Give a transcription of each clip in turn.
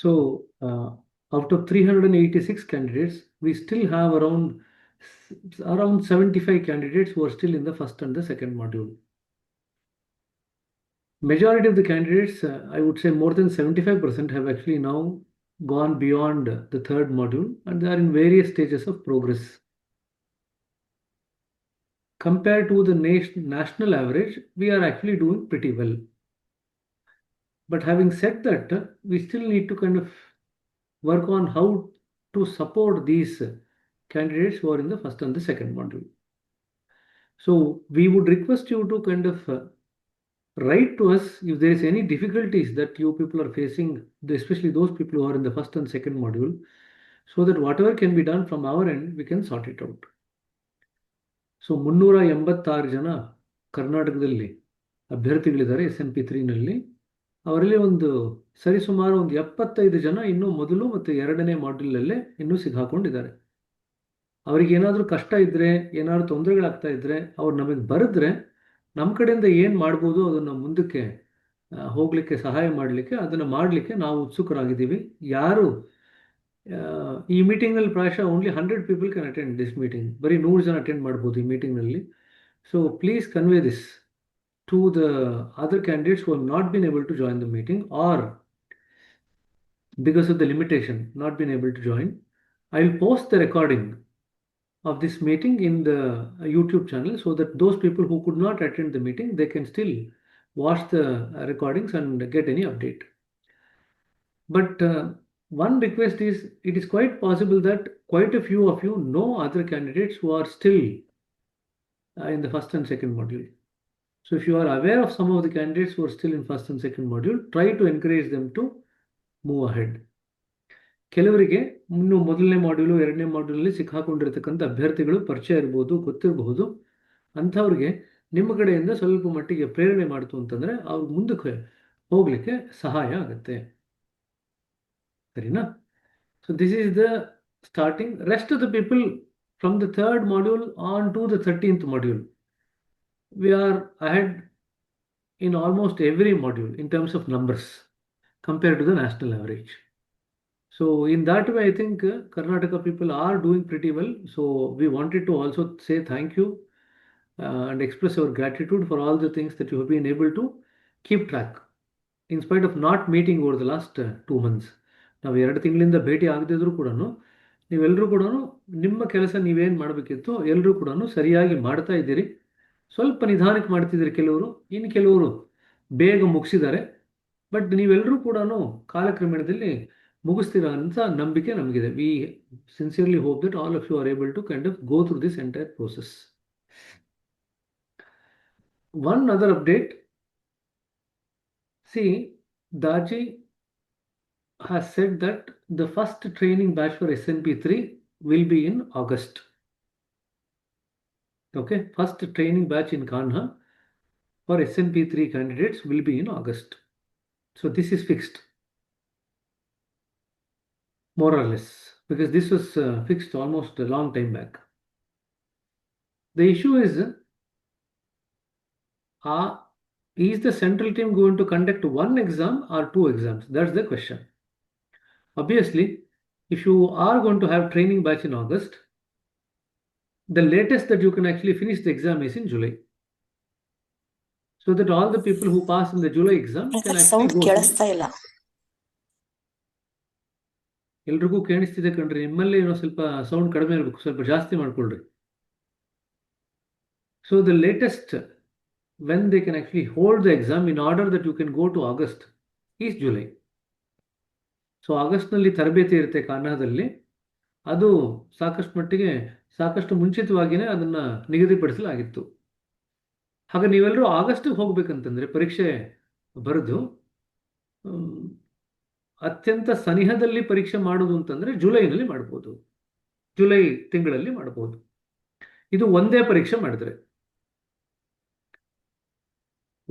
So, out of 386 candidates, we still have around 75 candidates who are still in the first and the second module. Majority of the candidates, I would say more than 75% have actually now gone beyond the third module, and they are in various stages of progress. Compared to the national average, we are actually doing pretty well. But having said that, we still need to kind of work on how to support these candidates who are in the first and the second module. So we would request you to kind of write to us if there is any difficulties that you people are facing, especially those people who are in the first and second module, so that whatever can be done from our end, we can sort it out. So 386 ಜನ ಕರ್ನಾಟಕದಲ್ಲಿ ಅಭ್ಯರ್ಥಿಗಳಿದ್ದಾರೆ SNP 3ನಲ್ಲಿ. ಅವರಲ್ಲಿ ಒಂದು ಸರಿಸುಮಾರು ಒಂದು 75 ಜನ ಇನ್ನೂ ಮೊದಲು ಮತ್ತು ಎರಡನೇ ಮಾಡ್ಯೂಲಲ್ಲೇ ಇನ್ನೂ ಸಿಕ್ಕಾಕೊಂಡಿದ್ದಾರೆ. ಅವ್ರಿಗೆ ಏನಾದರೂ ಕಷ್ಟ ಇದ್ದರೆ, ಏನಾದರೂ ತೊಂದರೆಗಳಾಗ್ತಾ ಇದ್ದರೆ ಅವ್ರು ನಮಗೆ ಬರೆದ್ರೆ ನಮ್ಮ ಕಡೆಯಿಂದ ಏನು ಮಾಡ್ಬೋದು ಅದನ್ನು ಮುಂದಕ್ಕೆ ಹೋಗಲಿಕ್ಕೆ ಸಹಾಯ ಮಾಡಲಿಕ್ಕೆ, ಅದನ್ನು ಮಾಡಲಿಕ್ಕೆ ನಾವು ಉತ್ಸುಕರಾಗಿದ್ದೀವಿ. ಯಾರು ಈ ಮೀಟಿಂಗ್ನಲ್ಲಿ ಪ್ರಾಯಶಃ only 100 people can attend this meeting. ಬರೀ 100 ಜನ ಅಟೆಂಡ್ ಮಾಡ್ಬೋದು ಈ ಮೀಟಿಂಗ್ನಲ್ಲಿ. So please convey this to the other candidates who have not been able to join the meeting, or because of the limitation not been able to join. I will post the recording of this meeting in the YouTube channel so that those people who could not attend the meeting, they can still watch the recordings and get any update. But one request is, it is quite possible that quite a few of you know other candidates who are still in the first and second module. So if you are aware of some of the candidates who are still in first and second module, try to encourage them to move ahead. ಕೆಲವರಿಗೆ ಇನ್ನು ಮೊದಲನೇ module ಎರಡನೇ ಮಾಡ್ಯೂಲಲ್ಲಿ ಸಿಕ್ಕಾಕೊಂಡಿರ್ತಕ್ಕಂಥ ಅಭ್ಯರ್ಥಿಗಳು ಪರಿಚಯ ಇರ್ಬೋದು, ಗೊತ್ತಿರಬಹುದು. ಅಂಥವ್ರಿಗೆ ನಿಮ್ಮ ಕಡೆಯಿಂದ ಸ್ವಲ್ಪ ಮಟ್ಟಿಗೆ ಪ್ರೇರಣೆ ಮಾಡ್ತು ಅಂತಂದರೆ ಅವ್ರು ಮುಂದಕ್ಕೆ ಹೋಗಲಿಕ್ಕೆ ಸಹಾಯ ಆಗುತ್ತೆ. ಸರಿನಾ? So this is the starting. Rest of the people from the third module on to the 13th module, we are ahead in almost every module in terms of numbers compared to the national average. So in that way, I think Karnataka people are doing pretty well. So we wanted to also say thank you and express our gratitude for all the things that you have been able to keep track in spite of not meeting over the last 2 months. ನಾವು 2 ತಿಂಗಳಿಂದ ಭೇಟಿ ಆಗದಿದ್ರೂ ಕೂಡ ನೀವೆಲ್ಲರೂ ಕೂಡ ನಿಮ್ಮ ಕೆಲಸ ನೀವೇನು ಮಾಡಬೇಕಿತ್ತು ಎಲ್ಲರೂ ಕೂಡ ಸರಿಯಾಗಿ ಮಾಡ್ತಾ ಇದ್ದೀರಿ. ಸ್ವಲ್ಪ ನಿಧಾನಕ್ಕೆ ಮಾಡ್ತಿದ್ದೀರಿ ಕೆಲವರು, ಇನ್ನು ಕೆಲವರು ಬೇಗ ಮುಗಿಸಿದ್ದಾರೆ. ಬಟ್ ನೀವೆಲ್ಲರೂ ಕೂಡ ಕಾಲಕ್ರಮೇಣದಲ್ಲಿ ಮುಗಿಸ್ತೀರಾ ಅಂತ ನಂಬಿಕೆ ನಮಗಿದೆ. We sincerely hope that all of you are able to kind of go through this entire process. One other update, see Daji has said that the first training batch for SNP 3 will be in August. Okay, first training batch in Kanha for SNP 3 candidates will be in August. So this is fixed, more or less, because this was fixed almost a long time back. The issue is the central team going to conduct one exam or 2 exams? That's the question. Obviously, if you are going to have training batch in August, the latest that you can actually finish the exam is in July. So that all the people who pass in the July exam can actually go to... ಎಲ್ರಿಗೂ ಕೇಳಿಸ್ತಿದೆ ಕಣ್ರಿ, ನಿಮ್ಮಲ್ಲಿ ಏನೋ ಸ್ವಲ್ಪ sound ಕಡಿಮೆ ಇರಬೇಕು, ಸ್ವಲ್ಪ ಜಾಸ್ತಿ ಮಾಡ್ಕೊಳ್ರಿ. So the latest when they can actually hold the exam in order that you can go to August is July. So ಆಗಸ್ಟ್ನಲ್ಲಿ ತರಬೇತಿ ಇರುತ್ತೆ ಕಾನಾದಲ್ಲಿ. ಅದು ಸಾಕಷ್ಟು ಮಟ್ಟಿಗೆ ಸಾಕಷ್ಟು ಮುಂಚಿತವಾಗಿಯೇ ಅದನ್ನು ನಿಗದಿಪಡಿಸಲಾಗಿತ್ತು. ಹಾಗೆ ನೀವೆಲ್ಲರೂ ಆಗಸ್ಟಿಗೆ ಹೋಗ್ಬೇಕಂತಂದರೆ ಪರೀಕ್ಷೆ ಬರೆದು ಅತ್ಯಂತ ಸನಿಹದಲ್ಲಿ ಪರೀಕ್ಷೆ ಮಾಡೋದು ಅಂತಂದರೆ ಜುಲೈನಲ್ಲಿ ಮಾಡ್ಬೋದು, ಜುಲೈ ತಿಂಗಳಲ್ಲಿ ಮಾಡ್ಬೋದು. ಇದು ಒಂದೇ ಪರೀಕ್ಷೆ ಮಾಡಿದ್ರೆ.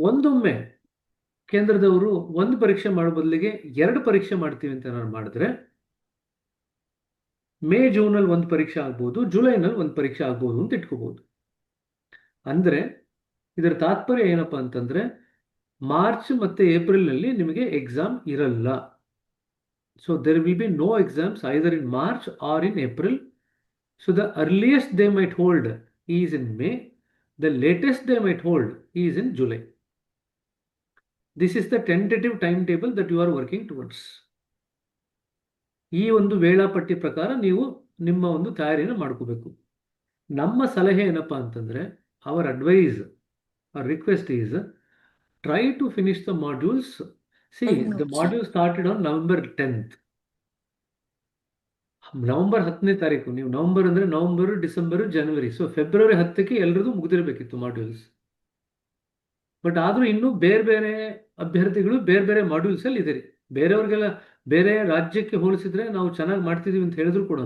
ಒಂದೊಮ್ಮೆ ಕೇಂದ್ರದವರು ಒಂದು ಪರೀಕ್ಷೆ ಮಾಡೋ ಬದಲಿಗೆ 2 ಪರೀಕ್ಷೆ ಮಾಡ್ತೀವಿ ಅಂತ ನಾನು ಮಾಡಿದ್ರೆ ಮೇ ಜೂನಲ್ಲಿ ಒಂದು ಪರೀಕ್ಷೆ ಆಗ್ಬೋದು, ಜುಲೈನಲ್ಲಿ ಒಂದು ಪರೀಕ್ಷೆ ಆಗ್ಬೋದು ಅಂತ ಇಟ್ಕೋಬಹುದು. ಅಂದರೆ ಇದರ ತಾತ್ಪರ್ಯ ಏನಪ್ಪಾ ಅಂತಂದ್ರೆ ಮಾರ್ಚ್ ಮತ್ತು ಏಪ್ರಿಲ್ನಲ್ಲಿ ನಿಮಗೆ ಎಕ್ಸಾಮ್ ಇರಲ್ಲ. So there will be no exams either in March or in April. So the earliest they might hold is in May. The latest they might hold is in July. This is the tentative timetable that you are working towards. ಈ ಒಂದು ವೇಳಾಪಟ್ಟಿ ಪ್ರಕಾರ ನೀವು ನಿಮ್ಮ ಒಂದು ತಯಾರಿಯನ್ನು ಮಾಡ್ಕೋಬೇಕು. ನಮ್ಮ ಸಲಹೆ ಏನಪ್ಪಾ ಅಂತಂದ್ರೆ, our advice or request is try to finish the modules. See, the module started on November 10th. November 10ನೇ ತಾರೀಕು. ನೀವು ನವೆಂಬರ್ ಅಂದರೆ ನವೆಂಬರ್, ಡಿಸೆಂಬರ್, ಜನವರಿ. ಸೊ ಫೆಬ್ರವರಿ 10ಕ್ಕೆ ಎಲ್ರದ್ದು ಮುಗಿದಿರಬೇಕಿತ್ತು ಮಾಡ್ಯೂಲ್ಸ್. ಬಟ್ ಆದರೂ ಇನ್ನೂ ಬೇರೆ ಬೇರೆ ಅಭ್ಯರ್ಥಿಗಳು ಬೇರೆ ಬೇರೆ ಮಾಡ್ಯೂಲ್ಸ್ ಅಲ್ಲಿ ಇದ್ದೀರಿ. ಬೇರೆಯವ್ರಿಗೆಲ್ಲ ಬೇರೆ ರಾಜ್ಯಕ್ಕೆ ಹೋಲಿಸಿದ್ರೆ ನಾವು ಚೆನ್ನಾಗಿ ಮಾಡ್ತಿದ್ದೀವಿ ಅಂತ ಹೇಳಿದ್ರು ಕೂಡ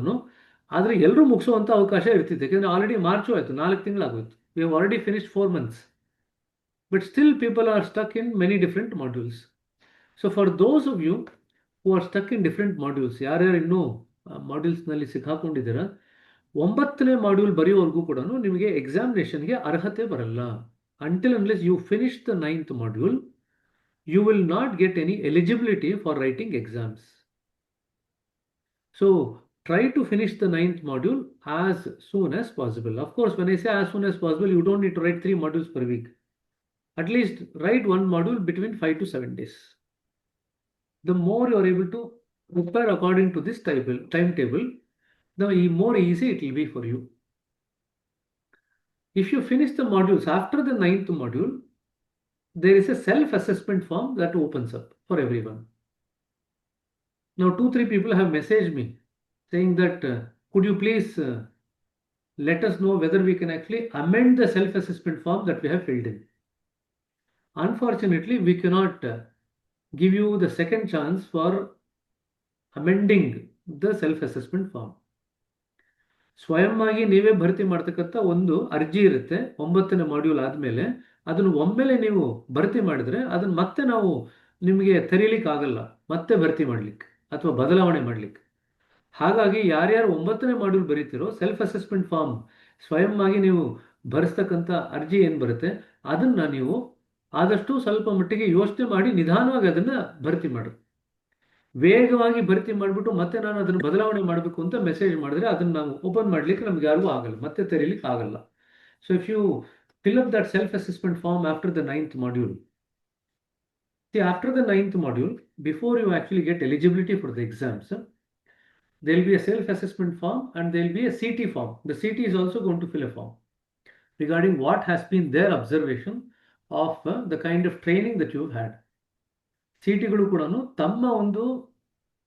ಆದರೆ ಎಲ್ಲರೂ ಮುಗಿಸುವಂಥ ಅವಕಾಶ ಇರ್ತಿತ್ತು. ಯಾಕೆಂದರೆ ಆಲ್ರೆಡಿ ಮಾರ್ಚು ಆಯಿತು, 4 ತಿಂಗಳಾಗೋಯ್ತು. We have already finished 4 months. But still people are stuck in many different modules. So for those of you who are stuck in different modules, ಯಾರ್ಯಾರು ಇನ್ನೂ ಮಾಡ್ಯೂಲ್ಸ್ನಲ್ಲಿ ಸಿಕ್ಕಾಕೊಂಡಿದ್ದೀರಾ, 9ನೇ ಮಾಡ್ಯೂಲ್ ಬರೆಯೋವರೆಗೂ ಕೂಡ ನಿಮಗೆ ಎಕ್ಸಾಮಿನೇಷನ್ಗೆ ಅರ್ಹತೆ ಬರಲ್ಲ. Until unless you finish the 9th module, you will not get any eligibility for writing exams. So try to finish the 9th module as soon as possible. Of course, when I say as soon as possible, you don't need to write 3 modules per week. At least write 1 module between 5 to 7 days. The more you are able to prepare according to this timetable, the more easy it will be for you. If you finish the modules after the 9th module, there is a self-assessment form that opens up for everyone. Now 2-3 people have messaged me saying that could you please let us know whether we can actually amend the self-assessment form that we have filled in. Unfortunately, we cannot give you the second chance for amending the self-assessment form. ಸ್ವಯಂವಾಗಿ ನೀವೇ ಭರ್ತಿ ಮಾಡ್ತಕ್ಕಂಥ ಒಂದು ಅರ್ಜಿ ಇರುತ್ತೆ 9ನೇ module ಆದಮೇಲೆ. ಅದನ್ನು ಒಮ್ಮೆಲೆ ನೀವು ಭರ್ತಿ ಮಾಡಿದ್ರೆ ಅದನ್ನು ಮತ್ತೆ ನಾವು ನಿಮಗೆ ತೆರೀಲಿಕ್ಕೆ ಆಗಲ್ಲ, ಮತ್ತೆ ಭರ್ತಿ ಮಾಡ್ಲಿಕ್ಕೆ ಅಥವಾ ಬದಲಾವಣೆ ಮಾಡ್ಲಿಕ್ಕೆ. ಹಾಗಾಗಿ ಯಾರ್ಯಾರು 9ನೇ ಮಾಡ್ಯೂಲ್ ಬರೀತಿರೋ ಸೆಲ್ಫ್ ಅಸೆಸ್ಮೆಂಟ್ ಫಾರ್ಮ್ ಸ್ವಯಂವಾಗಿ ನೀವು ಭರಿಸ್ತಕ್ಕಂಥ ಅರ್ಜಿ ಏನು ಬರುತ್ತೆ ಅದನ್ನು ನೀವು ಆದಷ್ಟು ಸ್ವಲ್ಪ ಮಟ್ಟಿಗೆ ಯೋಚನೆ ಮಾಡಿ ನಿಧಾನವಾಗಿ ಅದನ್ನು ಭರ್ತಿ ಮಾಡಿ. ವೇಗವಾಗಿ ಭರ್ತಿ ಮಾಡಿಬಿಟ್ಟು ಮತ್ತೆ ನಾನು ಅದನ್ನು ಬದಲಾವಣೆ ಮಾಡಬೇಕು ಅಂತ ಮೆಸೇಜ್ ಮಾಡಿದ್ರೆ ಅದನ್ನು ನಾವು ಓಪನ್ ಮಾಡಲಿಕ್ಕೆ ನಮ್ಗೆ ಯಾರಿಗೂ ಆಗಲ್ಲ, ಮತ್ತೆ ತೆರೀಲಿಕ್ಕೆ ಆಗಲ್ಲ. So if you fill up that self-assessment form after the 9th module. See, after the 9th module, before you actually get eligibility for the exams, there will be a self-assessment form and there will be a CT form. The CT is also going to fill a form regarding what has been their observation of the kind of training that you have had. CTಗಳು ಕೂಡ ತಮ್ಮ ಒಂದು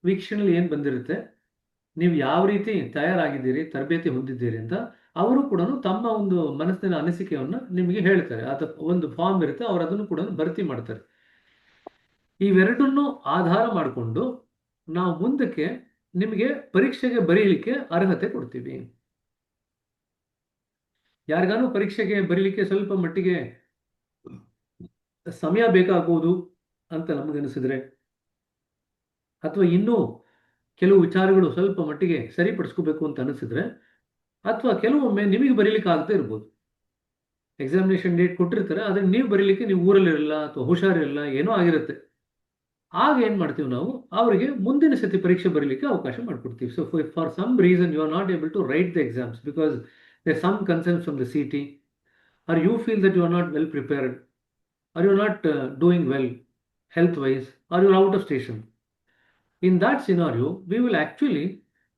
ವೀಕ್ಷಣೆಯಲ್ಲಿ ಏನು ಬಂದಿರುತ್ತೆ, ನೀವು ಯಾವ ರೀತಿ ತಯಾರಾಗಿದ್ದೀರಿ, ತರಬೇತಿ ಹೊಂದಿದ್ದೀರಿ ಅಂತ ಅವರು ಕೂಡ ತಮ್ಮ ಒಂದು ಮನಸ್ಸಿನ ಅನಿಸಿಕೆಯನ್ನು ನಿಮಗೆ ಹೇಳ್ತಾರೆ. ಒಂದು ಫಾರ್ಮ್ ಇರುತ್ತೆ, ಅವರು ಅದನ್ನು ಕೂಡ ಭರ್ತಿ ಮಾಡ್ತಾರೆ. ಇವೆರಡನ್ನು ಆಧಾರ ಮಾಡಿಕೊಂಡು ನಾವು ಮುಂದಕ್ಕೆ ನಿಮಗೆ ಪರೀಕ್ಷೆಗೆ ಬರೀಲಿಕ್ಕೆ ಅರ್ಹತೆ ಕೊಡ್ತೀವಿ. ಯಾರಿಗಾನು ಪರೀಕ್ಷೆಗೆ ಬರೀಲಿಕ್ಕೆ ಸ್ವಲ್ಪ ಮಟ್ಟಿಗೆ ಸಮಯ ಬೇಕಾಗಬಹುದು ಅಂತ ನಮಗನಿಸಿದ್ರೆ, ಅಥವಾ ಇನ್ನೂ ಕೆಲವು ವಿಚಾರಗಳು ಸ್ವಲ್ಪ ಮಟ್ಟಿಗೆ ಸರಿಪಡಿಸ್ಕೋಬೇಕು ಅಂತ ಅನಿಸಿದ್ರೆ, ಅಥವಾ ಕೆಲವೊಮ್ಮೆ ನಿಮಗೆ ಬರೀಲಿಕ್ಕೆ ಆಗದೆ ಇರ್ಬೋದು. ಎಕ್ಸಾಮಿನೇಷನ್ ಡೇಟ್ ಕೊಟ್ಟಿರ್ತಾರೆ, ಅದನ್ನು ನೀವು ಬರೀಲಿಕ್ಕೆ ನೀವು ಊರಲ್ಲಿರಲ್ಲ ಅಥವಾ ಹುಷಾರಿರಲ್ಲ, ಏನೋ ಆಗಿರುತ್ತೆ. ಆಗ ಏನು ಮಾಡ್ತೀವಿ ನಾವು, ಅವರಿಗೆ ಮುಂದಿನ ಸತಿ ಪರೀಕ್ಷೆ ಬರೀಲಿಕ್ಕೆ ಅವಕಾಶ ಮಾಡಿಕೊಡ್ತೀವಿ. So for some reason you are not able to write the exams because there some concerns from the CT, are you feel that you are not well prepared, are you are not doing well health wise, or you are out of station. In that scenario, we will actually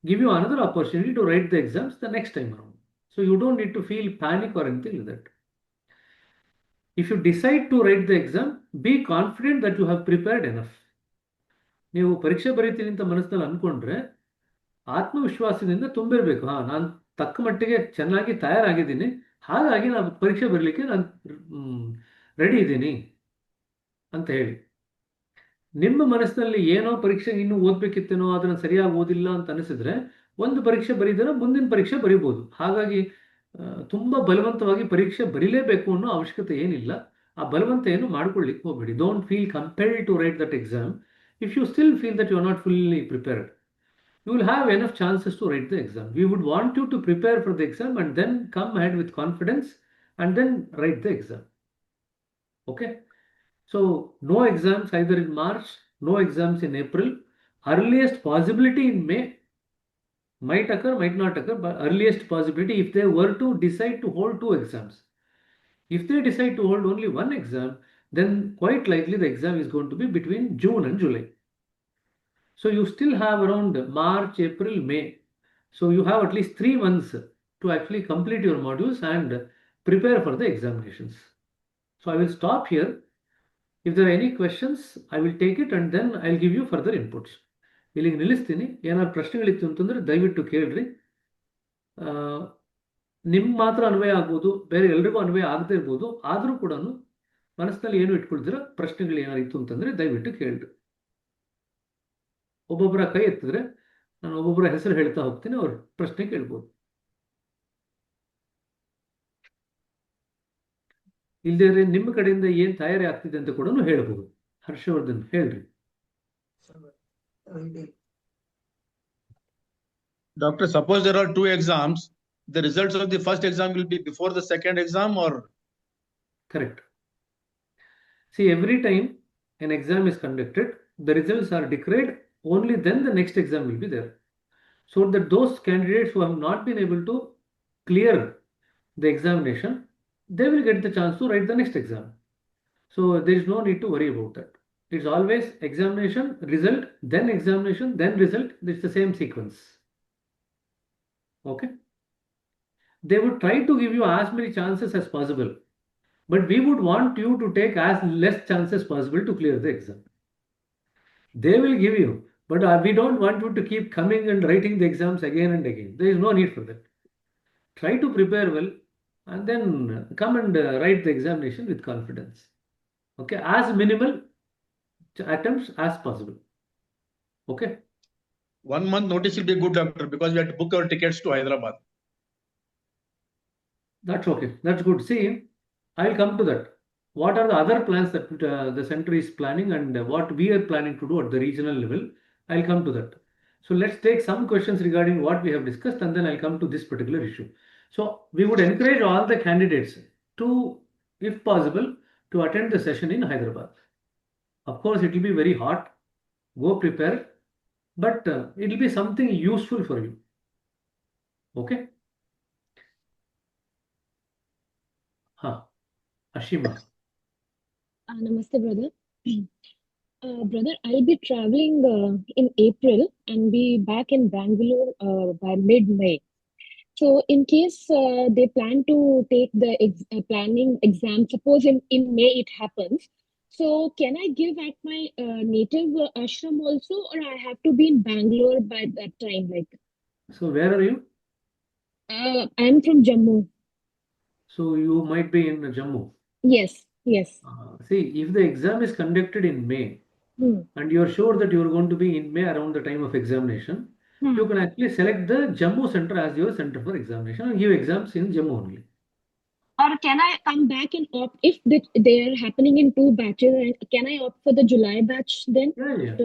give you another opportunity to write the exams the next time around. So you don't need to feel panic or anything like that. If you decide to write the exam, be confident that you have prepared enough. ನೀವು ಪರೀಕ್ಷೆ ಬರೀತೀನಿ ಅಂತ ಮನಸ್ಸಿನಲ್ಲಿ ಅಂದ್ಕೊಂಡ್ರೆ ಆತ್ಮವಿಶ್ವಾಸದಿಂದ ತುಂಬಿರಬೇಕು. ನಾನು ತಕ್ಕ ಮಟ್ಟಿಗೆ ಚೆನ್ನಾಗಿ ತಯಾರಾಗಿದ್ದೀನಿ, ಹಾಗಾಗಿ ನಾನು ಪರೀಕ್ಷೆ ಬರಲಿಕ್ಕೆ ನಾನು ರೆಡಿ ಇದ್ದೀನಿ ಅಂತ ಹೇಳಿ. ನಿಮ್ಮ ಮನಸ್ಸಿನಲ್ಲಿ ಏನೋ ಪರೀಕ್ಷೆಗೆ ಇನ್ನೂ ಓದಬೇಕಿತ್ತೇನೋ, ಅದನ್ನು ಸರಿಯಾಗಿ ಓದಿಲ್ಲ ಅಂತ ಅನಿಸಿದ್ರೆ ಒಂದು ಪರೀಕ್ಷೆ ಬರೀದರೆ ಮುಂದಿನ ಪರೀಕ್ಷೆ ಬರೀಬೋದು. ಹಾಗಾಗಿ ತುಂಬ ಬಲವಂತವಾಗಿ ಪರೀಕ್ಷೆ ಬರೀಲೇಬೇಕು ಅನ್ನೋ ಅವಶ್ಯಕತೆ ಏನಿಲ್ಲ. ಆ ಬಲವಂತ ಏನು ಮಾಡ್ಕೊಳ್ಳಿಕ್ಕೆ ಹೋಗಬೇಡಿ. Don't feel compelled to write that exam. If you still feel that you are not fully prepared, you will have enough chances to write the exam. We would want you to prepare for the exam and then come ahead with confidence and then write the exam. Okay? So no exams either in March, no exams in April, Earliest possibility in May might occur, might not occur, but earliest possibility if they were to decide to hold two exams. If they decide to hold only one exam, then quite likely the exam is going to be between June and July. So you still have around March, April, May. So you have at least 3 months to actually complete your modules and prepare for the examinations. So I will stop here. If there are any questions, I will take it and then I'll give you further inputs. ಇಲ್ಲಿಗೆ ನಿಲ್ಲಿಸ್ತೀನಿ. ಏನಾದ್ರು ಪ್ರಶ್ನೆಗಳಿತ್ತು ಅಂತಂದ್ರೆ ದಯವಿಟ್ಟು ಕೇಳ್ರಿ. ನಿಮ್ಗೆ ಮಾತ್ರ ಅನ್ವಯ ಆಗ್ಬೋದು, ಬೇರೆ ಎಲ್ರಿಗೂ ಅನ್ವಯ ಆಗದೇ ಇರ್ಬೋದು. ಆದರೂ ಕೂಡ ಮನಸ್ಸಿನಲ್ಲಿ ಏನು ಇಟ್ಕೊಳ್ತೀರ, ಪ್ರಶ್ನೆಗಳು ಏನಾರಿತ್ತು ಅಂತಂದ್ರೆ ದಯವಿಟ್ಟು ಕೇಳ್ರಿ. ಒಬ್ಬೊಬ್ಬರ ಕೈ ಎತ್ತಿದ್ರೆ ನಾನು ಒಬ್ಬೊಬ್ಬರ ಹೆಸರು ಹೇಳ್ತಾ ಹೋಗ್ತೀನಿ, ಅವ್ರ ಪ್ರಶ್ನೆ ಕೇಳ್ಬೋದು. ಇಲ್ಲದೇ ನಿಮ್ಮ ಕಡೆಯಿಂದ ಏನ್ ತಯಾರಿ ಆಗ್ತಿದೆ ಅಂತ ಕೂಡ ಹೇಳ್ಬೋದು. ಹರ್ಷವರ್ಧನ್ ಹೇಳ್ರಿ. Doctor, suppose there are two exams, the results of the first exam will be before the second exam or? Correct. See, every time an exam is conducted, the results are declared, only then the next exam will be there. So that those candidates who have not been able to clear the examination, they will get the chance to write the next exam. So there is no need to worry about that. It's always examination, result, then examination, then result. It's the same sequence. Okay. They would try to give you as many chances as possible, but we would want you to take as less chances possible to clear the exam. They will give you, but we don't want you to keep coming and writing the exams again and again. There is no need for that. Try to prepare well and then come and write the examination with confidence. Okay, as minimal attempts as possible. Okay. 1 month notice will be good, doctor, because we have to book our tickets to Hyderabad. That's okay. That's good. See, I'll come to that. What are the other plans that the center is planning and what we are planning to do at the regional level? I'll come to that. So let's take some questions regarding what we have discussed and then I'll come to this particular issue. So we would encourage all the candidates to, if possible, to attend the session in Hyderabad. Of course, it will be very hot. Go prepare, but it will be something useful for you. Okay. Ashima. Namaste, brother. Brother, I'll be traveling in April and be back in Bangalore by mid-May. So in case they plan to take the planning exam, suppose in May it happens, so can I give at my native ashram also, or I have to be in Bangalore by that time? So where are you? I'm from Jammu. So you might be in Jammu. Yes. See, if the exam is conducted in May and you are sure that you are going to be in May around the time of examination, you can actually select the Jammu center as your center for examination and give exams in Jammu only. Or can I come back and opt, if they are happening in 2 batches, can I opt for the July batch then? Yeah.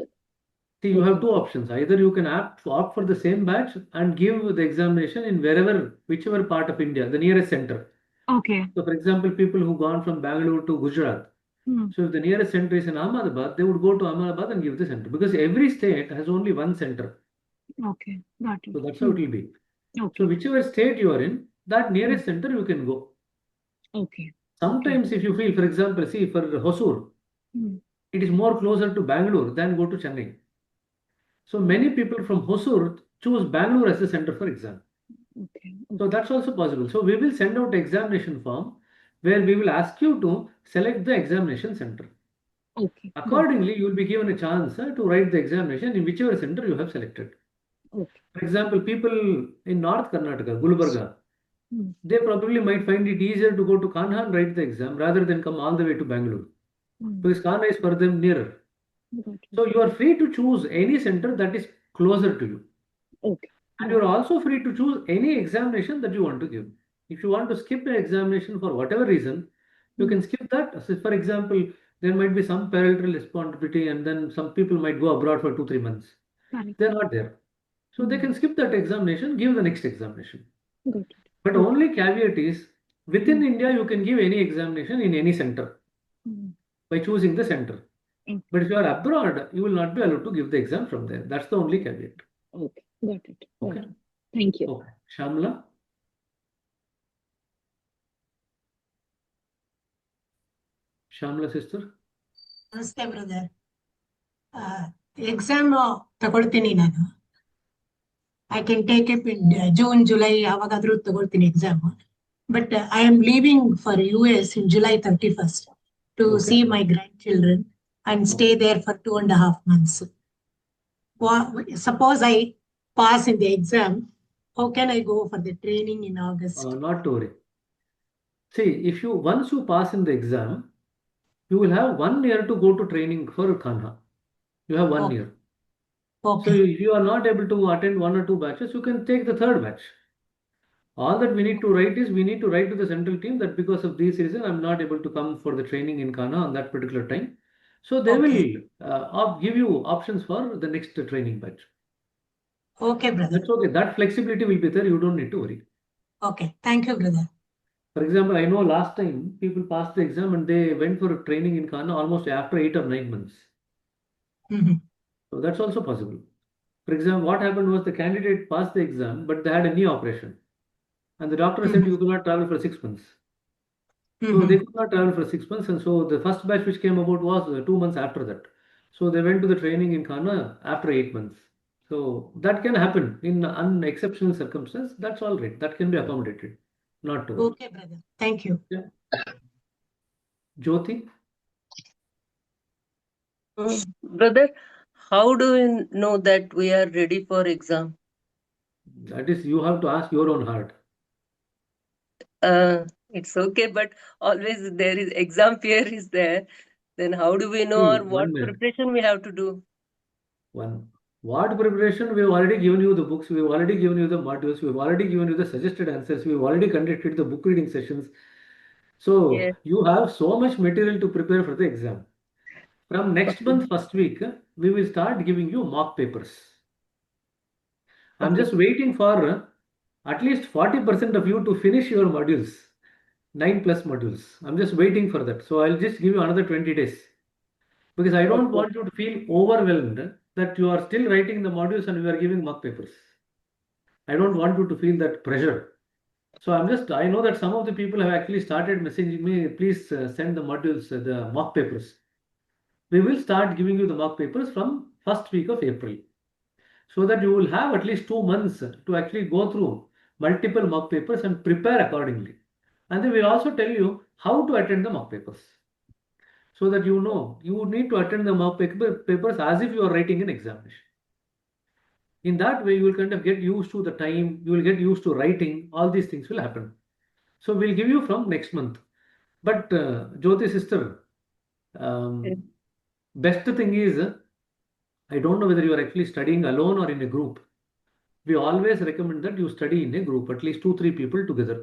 See, you have 2 options. Either you can opt for the same batch and give the examination in whichever part of India, the nearest center. Okay. So, for example, people who gone from Bangalore to Gujarat. So, if the nearest center is in Ahmedabad, they would go to Ahmedabad and give the center because every state has only one center. Okay, got it. So, that's how it will be. Okay. So, whichever state you are in, that nearest center you can go. Okay. Sometimes, if you feel, for example, see, for Hosur, it is more closer to Bangalore than go to Chennai. So, many people from Hosur choose Bangalore as the center for exam. Okay. So that's also possible. So we will send out examination form where we will ask you to select the examination center. Okay. Accordingly, you will be given a chance to write the examination in whichever center you have selected. Okay. For example, people in North Karnataka, Gulbarga, they probably might find it easier to go to Kanha and write the exam rather than come all the way to Bangalore. Because Kanha is for them nearer. So you are free to choose any center that is closer to you. Okay. And you're also free to choose any examination that you want to give. If you want to skip an examination for whatever reason, you can skip that. So for example, there might be some parental responsibility and then some people might go abroad for 2-3 months. They're not there. So they can skip that examination, give the next examination. Good. But only caveat is, within India, you can give any examination in any center by choosing the center. Okay. But if you are abroad, you will not be allowed to give the exam from there. That's the only caveat. Okay. Got it. Got Okay. it. Thank you. Okay. Shamla. Shamla sister. ನಮಸ್ತೆ brother. Exam ತಗೊಳ್ತೀನಿ ನಾನು. I can take up in June July ಯಾವಾಗಾದ್ರೂ ತಗೊಳ್ತೀನಿ exam. But I am leaving for US in July 31st to Okay. see my grandchildren and stay Okay. there for 2.5 months. Suppose I pass in the exam, how can I go for the training in August? Not to worry. See, if you once you pass in the exam, you will have 1 year to go to training for Khana. You have 1 year. So Okay. if you are not able to attend 1 or 2 batches, you can take the third batch. All that we need to write is we need to write to the central team that because of this reason I'm not able to come for the training in Kana on that particular time. So they Okay. will give you options for the next training batch. Okay, brother. That's okay. That flexibility will be there. You don't need to worry. Okay. Thank you, brother. For example, I know last time people passed the exam and they went for training in Kana almost after 8 or 9 months. Mhm. So that's also possible. For example, what happened was the candidate passed the exam, but they had a knee operation. And the doctor said Mhm. you could not travel for 6 months. So Mhm. they could not travel for 6 months. And so the first batch which came about was 2 months after that. So they went to the training in Kana after 8 months. So that can happen in unexceptional circumstance. That's all right. That can be accommodated. Not to worry. Okay, brother. Thank you. Yeah. Jyoti, Brother, how do we know that we are ready for exam? that is, you have to ask your own heart. It's okay, but always there is exam fear is there. Then how do we know See, or what preparation we have to do? What preparation? We have already given you the books, we have already given you the modules, we have already given you the suggested answers, we have already conducted the book reading sessions. So Yes. you have so much material to prepare for the exam. From next Okay. month, first week, we will start giving you mock papers. I'm Okay. just waiting for at least 40% of you to finish your modules, 9+ modules. I'm just waiting for that. So I'll just give you another 20 days because I don't Okay. want you to feel overwhelmed that you are still writing the modules and we are giving mock papers. I don't want you to feel that pressure. So I know that some of the people have actually started messaging me, please send the modules, the mock papers. We will start giving you the mock papers from first week of April so that you will have at least 2 months to actually go through multiple mock papers and prepare accordingly. And then we'll also tell you how to attend the mock papers so that you know you need to attend the papers as if you are writing an examination. In that way, you will kind of get used to the time, you will get used to writing, all these things will happen. So we'll give you from next month. But Jyoti sister, Yes. best thing is, I don't know whether you are actually studying alone or in a group. We always recommend that you study in a group, at least 2, 3 people together,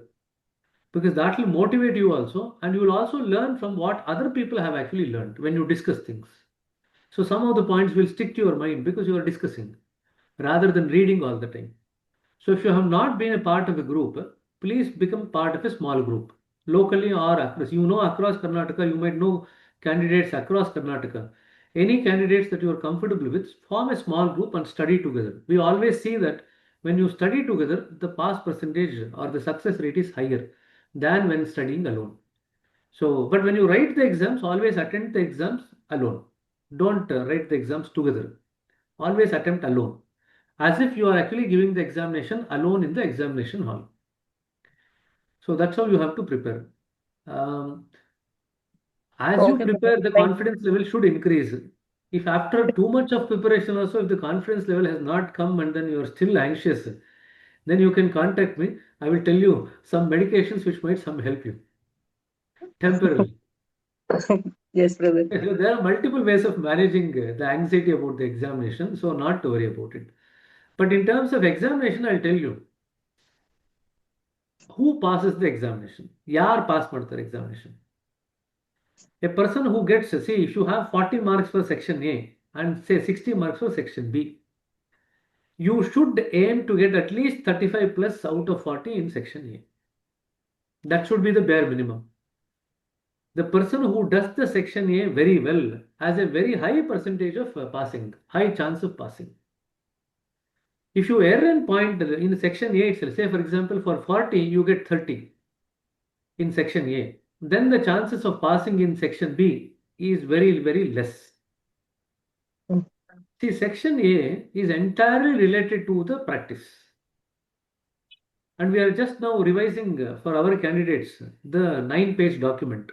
because that will motivate you also, and you will also learn from what other people have actually learned when you discuss things. So some of the points will stick to your mind because you are discussing rather than reading all the time. So if you have not been a part of a group, please become part of a small group, locally or across. You know, across Karnataka, you might know candidates across Karnataka. Any candidates that you are comfortable with, form a small group and study together. We always see that when you study together, the pass percentage or the success rate is higher than when studying alone. So, but when you write the exams, always attend the exams alone. Don't write the exams together. Always attempt alone, as if you are actually giving the examination alone in the examination hall. So that's how you have to prepare. Um, as you Okay, brother. prepare, the Thank you. confidence level should increase. If after too much of preparation also, if the confidence level has not come and then you are still anxious, then you can contact me. I will tell you some medications which might some help you temporarily. Yes, brother. There are multiple ways of managing the anxiety about the examination, so not to worry about it. But in terms of examination, I'll tell you who passes the examination. Yaar pass ಮಾಡ್ತಾರೆ examination. A person who gets, see, if you have 40 marks for section A and say 60 marks for section B, you should aim to get at least 35 plus out of 40 in section A. That should be the bare minimum. The person who does the section A very well has a very high percentage of passing, high chance of passing. If you err in point in section A itself, say for example for 40 you get 30 in section A, then the chances of passing in section B is very, very less. See, section A is entirely related to the practice. And we are just now revising for our candidates the 9-page document.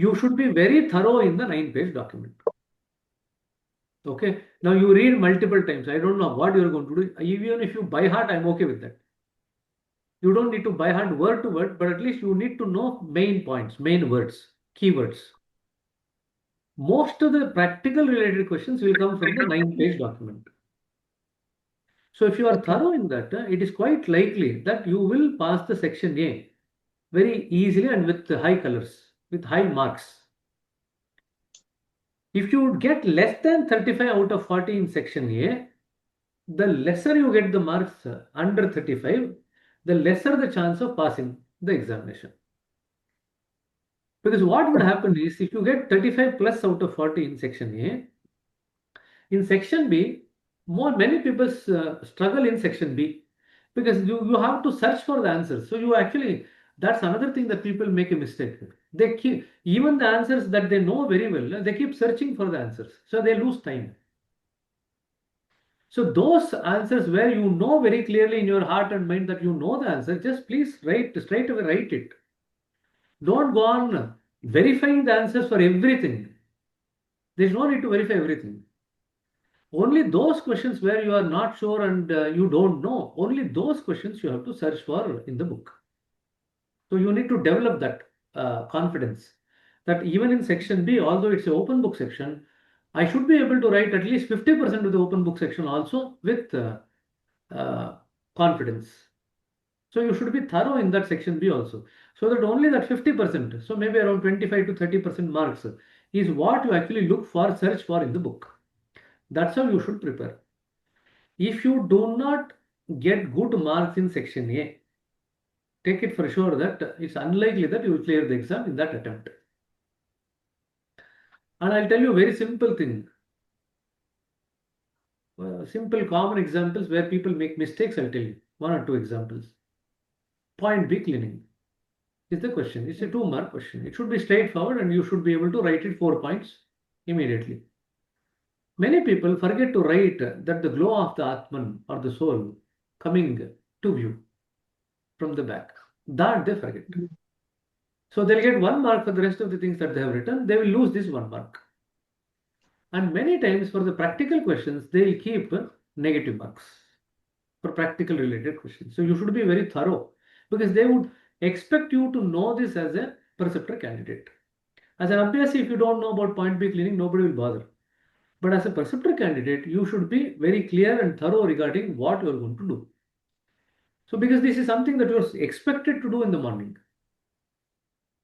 You should be very thorough in the 9-page document. Okay. Now you read multiple times. I don't know what you're going to do. Even if you by heart, I'm okay with that. You don't need to by heart word to word, but at least you need to know main points, main words, keywords. Most of the practical related questions will come from the 9-page document. So if you are thorough in that, it is quite likely that you will pass the section A very easily and with high colors, with high marks. If you get less than 35 out of 40 in section A, the lesser you get the marks under 35, the lesser the chance of passing the examination. Because what would happen is if you get 35 plus out of 40 in section A, in section B, many people struggle in section B because you have to search for the answers. So you actually, that's another thing that people make a mistake. They keep, even the answers that they know very well, they keep searching for the answers. So they lose time. So those answers where you know very clearly in your heart and mind that you know the answer, just please straight away write it. Don't go on verifying the answers for everything. There's no need to verify everything. Only those questions where you are not sure and you don't know, only those questions you have to search for in the book. So you need to develop that confidence that even in section B, although it's an open book section, I should be able to write at least 50% of the open book section also with confidence. So you should be thorough in that section B also. So that only that 50%, so maybe around 25 to 30% marks is what you actually look for, search for in the book. That's how you should prepare. If you do not get good marks in section A, take it for sure that it's unlikely that you will clear the exam in that attempt. And I'll tell you a very simple thing. Simple common examples where people make mistakes, I'll tell you. 1 or 2 examples. Point B cleaning is the question. It's a 2-mark question. It should be straightforward and you should be able to write it 4 points immediately. Many people forget to write that the glow of the Atman or the soul coming to view from the back. That they forget. So they'll get 1 mark for the rest of the things that they have written. They will lose this 1 mark. And many times for the practical questions, they'll keep negative marks for practical related questions. So you should be very thorough because they would expect you to know this as a preceptor candidate. As an Abhyasi, if you don't know about point B cleaning, nobody will bother. But as a preceptor candidate, you should be very clear and thorough regarding what you are going to do. So because this is something that you are expected to do in the morning.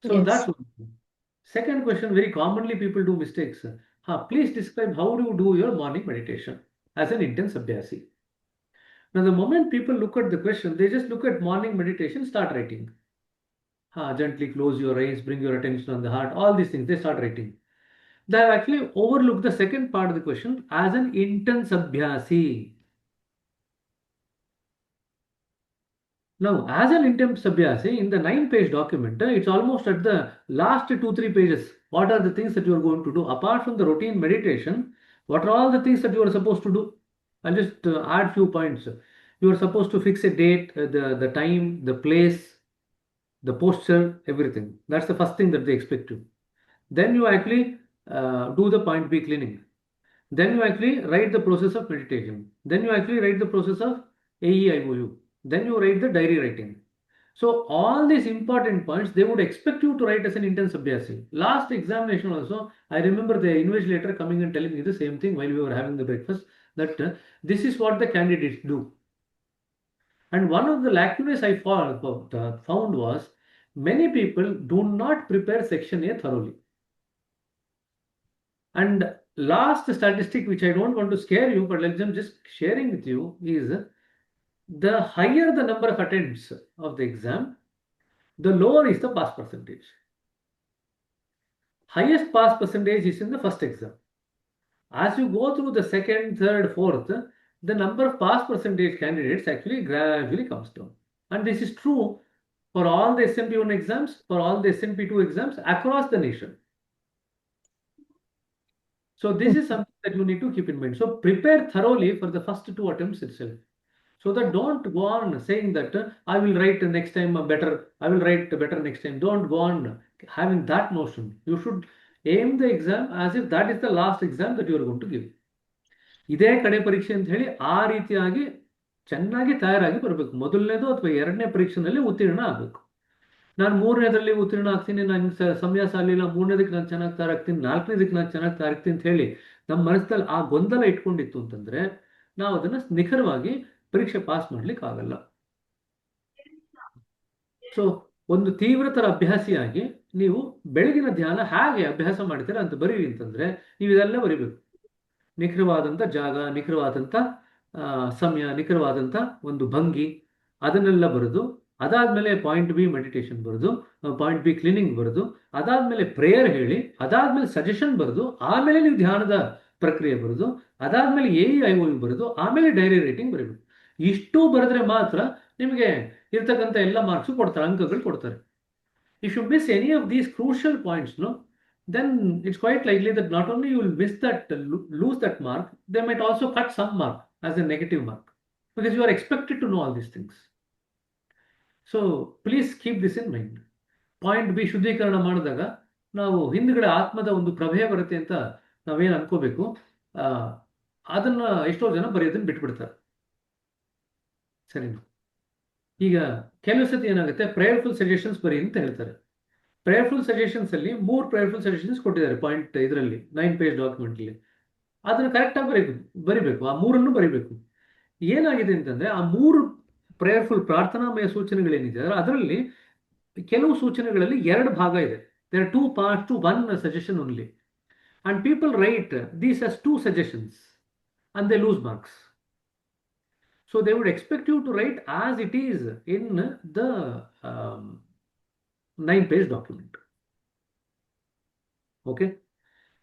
So Yes. that's one. Second question, very commonly people do mistakes. Please describe how do you do your morning meditation as an intense Abhyasi. Now, the moment people look at the question, they just look at morning meditation, start writing. Gently close your eyes, bring your attention on the heart, all these things, they start writing. They have actually overlooked the second part of the question as an intense Abhyasi. Now, as an intense Abhyasi, in the 9-page document, it's almost at the last 2-3 pages. What are the things that you are going to do? Apart from the routine meditation, what are all the things that you are supposed to do? I'll just add few points. You are supposed to fix a date, the time, the place, the posture, everything. That's the first thing that they expect you. Then you actually do the point B cleaning. Then you actually write the process of meditation. Then you actually write the process of AEIOU. Then you write the diary writing. So all these important points, they would expect you to write as an intense Abhyasi. Last examination also, I remember the invigilator coming and telling me the same thing while we were having the breakfast, that this is what the candidates do. And one of the lacunae I found was many people do not prepare section A thoroughly. And last statistic, which I don't want to scare you, but I'm just sharing with you, is the higher the number of attempts of the exam, the lower is the pass percentage. highest pass percentage is in the first exam. As you go through the second, third, fourth, the number of pass percentage candidates actually gradually comes down. And this is true for all the SNP1 exams, for all the SNP2 exams across the nation. So this is something that you need to keep in mind. So prepare thoroughly for the first two attempts itself. So that don't go on saying that I will write next time better, I will write better next time. Don't go on having that notion. You should aim the exam as if that is the last exam that you are going to give. ಇದೇ ಕಡೆ ಪರೀಕ್ಷೆ ಅಂತ ಹೇಳಿ ಆ ರೀತಿಯಾಗಿ ಚೆನ್ನಾಗಿ ತಯಾರಾಗಿ ಬರಬೇಕು. ಮೊದಲನೇದು ಅಥವಾ ಎರಡನೇ ಪರೀಕ್ಷೆನಲ್ಲಿ ಉತ್ತೀರ್ಣ ಆಗಬೇಕು. ನಾನು ಮೂರನೇದರಲ್ಲಿ ಉತ್ತೀರ್ಣ ಆಗ್ತೀನಿ, ನಂಗೆ ಸಮಯ ಸಾಲಿಲ್ಲ, ಮೂರನೇದಕ್ಕೆ ನಾನು ಚೆನ್ನಾಗಿ ತಯಾರಾಗ್ತೀನಿ, ನಾಲ್ಕನೇದಕ್ಕೆ ನಾನು ಚೆನ್ನಾಗಿ ತಯಾರಾಗ್ತೀನಿ ಅಂತ ಹೇಳಿ ನಮ್ಮ ಮನಸ್ಸಲ್ಲಿ ಆ ಗೊಂದಲ ಇಟ್ಕೊಂಡಿತ್ತು ಅಂತಂದ್ರೆ ನಾವು ಅದನ್ನ ನಿಖರವಾಗಿ ಪರೀಕ್ಷೆ ಪಾಸ್ ಮಾಡ್ಲಿಕ್ಕೆ ಆಗಲ್ಲ. ಸೊ ಒಂದು ತೀವ್ರತರ ಅಭ್ಯಾಸಿಯಾಗಿ ನೀವು ಬೆಳಗಿನ ಧ್ಯಾನ ಹೇಗೆ ಅಭ್ಯಾಸ ಮಾಡ್ತೀರಾ ಅಂತ ಬರೀರಿ ಅಂತಂದ್ರೆ ನೀವು ಇದೆಲ್ಲ ಬರಿಬೇಕು. ನಿಖರವಾದಂಥ ಜಾಗ, ನಿಖರವಾದಂಥ ಸಮಯ, ನಿಖರವಾದಂಥ ಒಂದು ಭಂಗಿ, ಅದನ್ನೆಲ್ಲ ಬರೆದು ಅದಾದ್ಮೇಲೆ ಪಾಯಿಂಟ್ ಬಿ ಮೆಡಿಟೇಷನ್ ಬರೆದು, ಪಾಯಿಂಟ್ ಬಿ ಕ್ಲೀನಿಂಗ್ ಬರೆದು, ಅದಾದ್ಮೇಲೆ ಪ್ರೇಯರ್ ಹೇಳಿ, ಅದಾದ್ಮೇಲೆ ಸಜೆಷನ್ ಬರೆದು, ಆಮೇಲೆ ನೀವು ಧ್ಯಾನದ ಪ್ರಕ್ರಿಯೆ ಬರೆದು, ಅದಾದ್ಮೇಲೆ AEIOU ಬರೆದು, ಆಮೇಲೆ ಡೈರಿ ರೈಟಿಂಗ್ ಬರೀಬೇಕು. ಇಷ್ಟು ಬರೆದ್ರೆ ಮಾತ್ರ ನಿಮಗೆ ಇರ್ತಕ್ಕಂಥ ಎಲ್ಲ ಮಾರ್ಕ್ಸು ಕೊಡ್ತಾರೆ, ಅಂಕಗಳು ಕೊಡ್ತಾರೆ. If you miss any of these crucial points, then it's quite likely that not only you will miss that, lose that mark, they might also cut some mark as a negative mark because you are expected to know all these things. So please keep this in mind. Point B ಶುದ್ಧೀಕರಣ ಮಾಡಿದಾಗ ನಾವು ಹಿಂದ್ಗಡೆ ಆತ್ಮದ ಒಂದು ಪ್ರಭೆ ಬರುತ್ತೆ ಅಂತ ನಾವೇನು ಅನ್ಕೋಬೇಕು, ಅದನ್ನ ಎಷ್ಟೋ ಜನ ಬರೆಯೋದನ್ನ ಬಿಟ್ಬಿಡ್ತಾರೆ. ಸರಿನಾ? ಈಗ ಕೆಲವು ಸತಿ ಏನಾಗುತ್ತೆ, ಪ್ರೇಯರ್ಫುಲ್ ಸಜೆಷನ್ಸ್ ಬರೀ ಅಂತ ಹೇಳ್ತಾರೆ. ಪ್ರೇಯರ್ಫುಲ್ ಸಜೆಷನ್ಸ್ ಅಲ್ಲಿ 3 ಪ್ರೇಯರ್ಫುಲ್ ಸಜೆಷನ್ಸ್ ಕೊಟ್ಟಿದ್ದಾರೆ ಪಾಯಿಂಟ್ ಇದರಲ್ಲಿ 9 ಪೇಜ್ ಡಾಕ್ಯುಮೆಂಟ್ ಅಲ್ಲಿ. ಅದನ್ನು ಕರೆಕ್ಟಾಗಿ ಬರಿಬೇಕು, ಆ 3 ಬರಿಬೇಕು. ಏನಾಗಿದೆ ಅಂತಂದ್ರೆ ಆ 3 ಪ್ರೇಯರ್ಫುಲ್ ಪ್ರಾರ್ಥನಾಮಯ ಸೂಚನೆಗಳೇನಿದೆ ಅದರಲ್ಲಿ ಕೆಲವು ಸೂಚನೆಗಳಲ್ಲಿ 2 ಭಾಗ ಇದೆ. There are 2 parts to 1 suggestion only, and people write these as 2 suggestions and they lose marks. So they would expect you to write as it is in the 9-page document. Okay,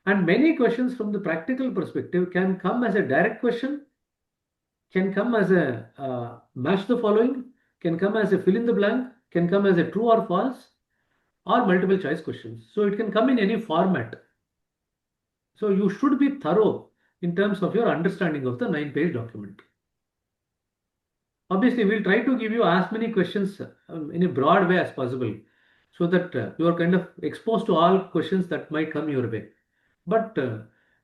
and many questions from the practical perspective can come as a direct question, can come as a match the following, can come as a fill in the blank, can come as a true or false, or multiple choice questions. So it can come in any format. So you should be thorough in terms of your understanding of the 9-page document. Obviously, we'll try to give you as many questions in a broad way as possible, so that you are kind of exposed to all questions that might come your way. But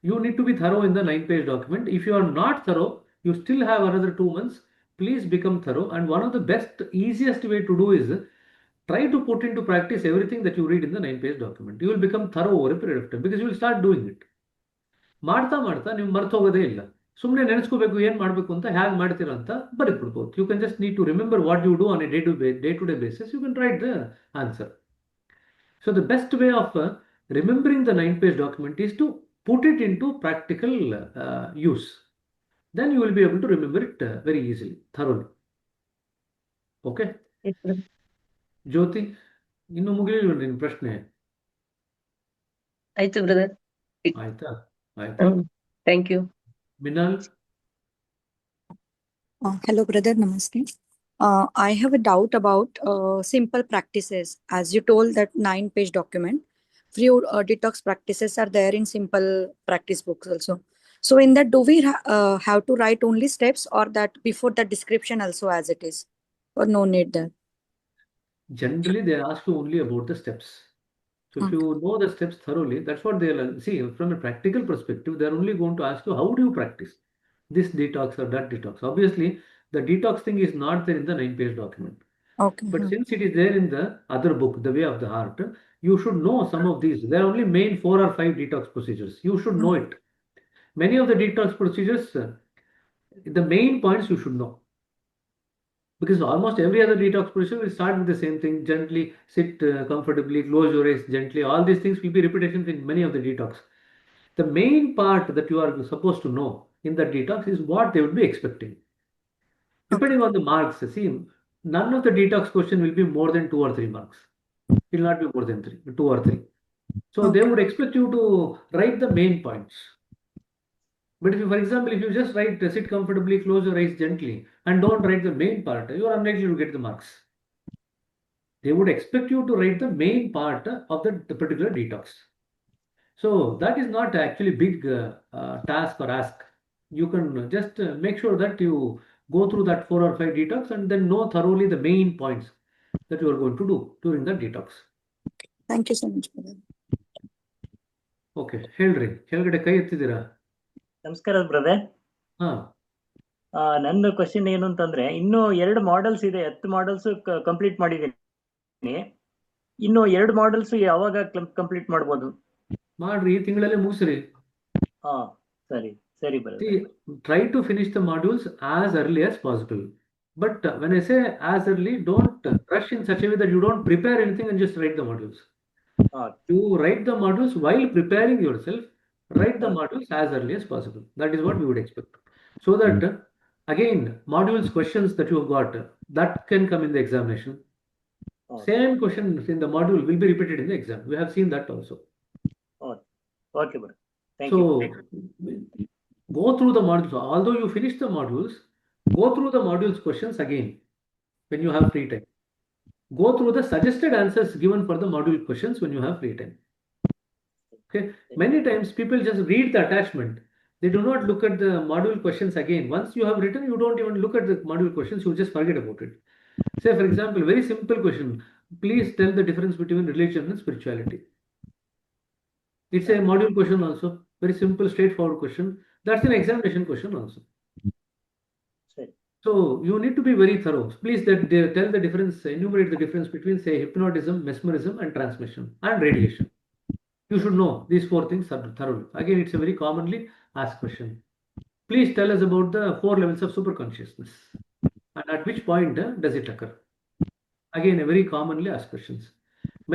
you need to be thorough in the 9-page document. If you are not thorough, you still have another 2 months. Please become thorough. And one of the best, easiest way to do is try to put into practice everything that you read in the 9-page document. You will become thorough over a period of time because you will start doing it. ಮಾಡ್ತಾ ಮಾಡ್ತಾ ನೀವು ಮರ್ತು ಹೋಗೋದೇ ಇಲ್ಲ. ಸುಮ್ಮನೆ ನೆನೆಸ್ಕೋಬೇಕು ಏನು ಮಾಡಬೇಕು ಅಂತ, ಹೇಗೆ ಮಾಡ್ತೀರಾ ಅಂತ ಬರೆದ್ಬಿಡ್ಬೋದು. You can just need to remember what you do on a day to day basis. You can write the answer. So the best way of remembering the 9-page document is to put it into practical use. Then you will be able to remember it very easily, thoroughly. Okay? Yes, sir. Jyoti, ಇನ್ನು ಮುಗಿಲಿಲ್ಲ ನಿನ್ನ ಪ್ರಶ್ನೆ? ಆಯ್ತು brother. ಆಯ್ತಾ? ಆಯ್ತು. Thank you. Minal? Hello, brother. Namaste. I have a doubt about simple practices. As you told that 9-page document, few detox practices are there in simple practice books also. So in that, do we have to write only steps, or that before the description also as it is, or no need there? Generally, they ask you only about the steps. So if you know the steps thoroughly, that's what they'll see. From a practical perspective, they're only going to ask you, how do you practice this detox or that detox? Obviously, the detox thing is not there in the 9-page document. Okay. But since it is there in the other book, The Way of the Heart, you should know some of these. There are only main 4 or 5 detox procedures. You should know it. Many of the detox procedures, the main points you should know. Because almost every other detox procedure will start with the same thing. Gently sit comfortably, close your eyes gently. All these things will be repetitions in many of the detox. The main part that you are supposed to know in the detox is what they would be expecting. Depending on the marks, see, none of the detox question will be more than 2 or 3 marks. It will not be more than 2 or 3. So they Okay. would expect you to write the main points. But if you, for example, if you just write sit comfortably, close your eyes gently, and don't write the main part, you are unlikely to get the marks. They would expect you to write the main part of the particular detox. So that is not actually big task or ask. You can just make sure that you go through that 4 or 5 detox and then know thoroughly the main points that you are going to do during that detox. Thank you so much, brother. Okay ಹೇಳ್ರಿ ಕೆಳಗಡೆ ಕೈ ಎತ್ತಿದ್ದೀರಾ? ನಮಸ್ಕಾರ brother. ಹಾ, ನನ್ನ question ಏನು ಅಂತಂದ್ರೆ, ಇನ್ನು 2 models ಇದೆ, 10 ಮಾಡಲ್ಸ್ ಕಂಪ್ಲೀಟ್ ಮಾಡಿದ್ದೀನಿ. ಇನ್ನು 2 ಮಾಡಲ್ಸ್ ಯಾವಾಗ ಕಂಪ್ಲೀಟ್ ಮಾಡ್ಬೋದು? ಮಾಡ್ರಿ, ಈ ತಿಂಗಳಲ್ಲೇ ಮುಗಿಸ್ರಿ. ಹಾ, ಸರಿ ಸರಿ See, brother. try to finish the modules as early as possible. But when I say as early, don't rush in such a way that you don't prepare anything and just write the modules. You write the modules while preparing yourself. Write the modules as early as possible. That is what we would expect. So that again, modules questions that you have got, that can come in the examination. Same questions in the module will be repeated in the exam. We have seen that also. Okay brother, thank you. So go through the modules. Although you finish the modules, go through the modules questions again when you have free time. Go through the suggested answers given for the module questions when you have free time. Okay. Many times people just read the attachment. They do not look at the module questions again. Once you have written, you don't even look at the module questions. You just forget about it. Say, for example, very simple question. Please tell the difference between religion and spirituality. It's a module question also. Very simple, straightforward question. That's an examination question also. ಸರಿ. So you need to be very thorough. Please tell the difference, enumerate the difference between, say, hypnotism, mesmerism, and transmission and radiation. You should know these 4 things thoroughly. Again, it's a very commonly asked question. Please tell us about the 4 levels of superconsciousness and at which point does it occur. Again, a very commonly asked questions.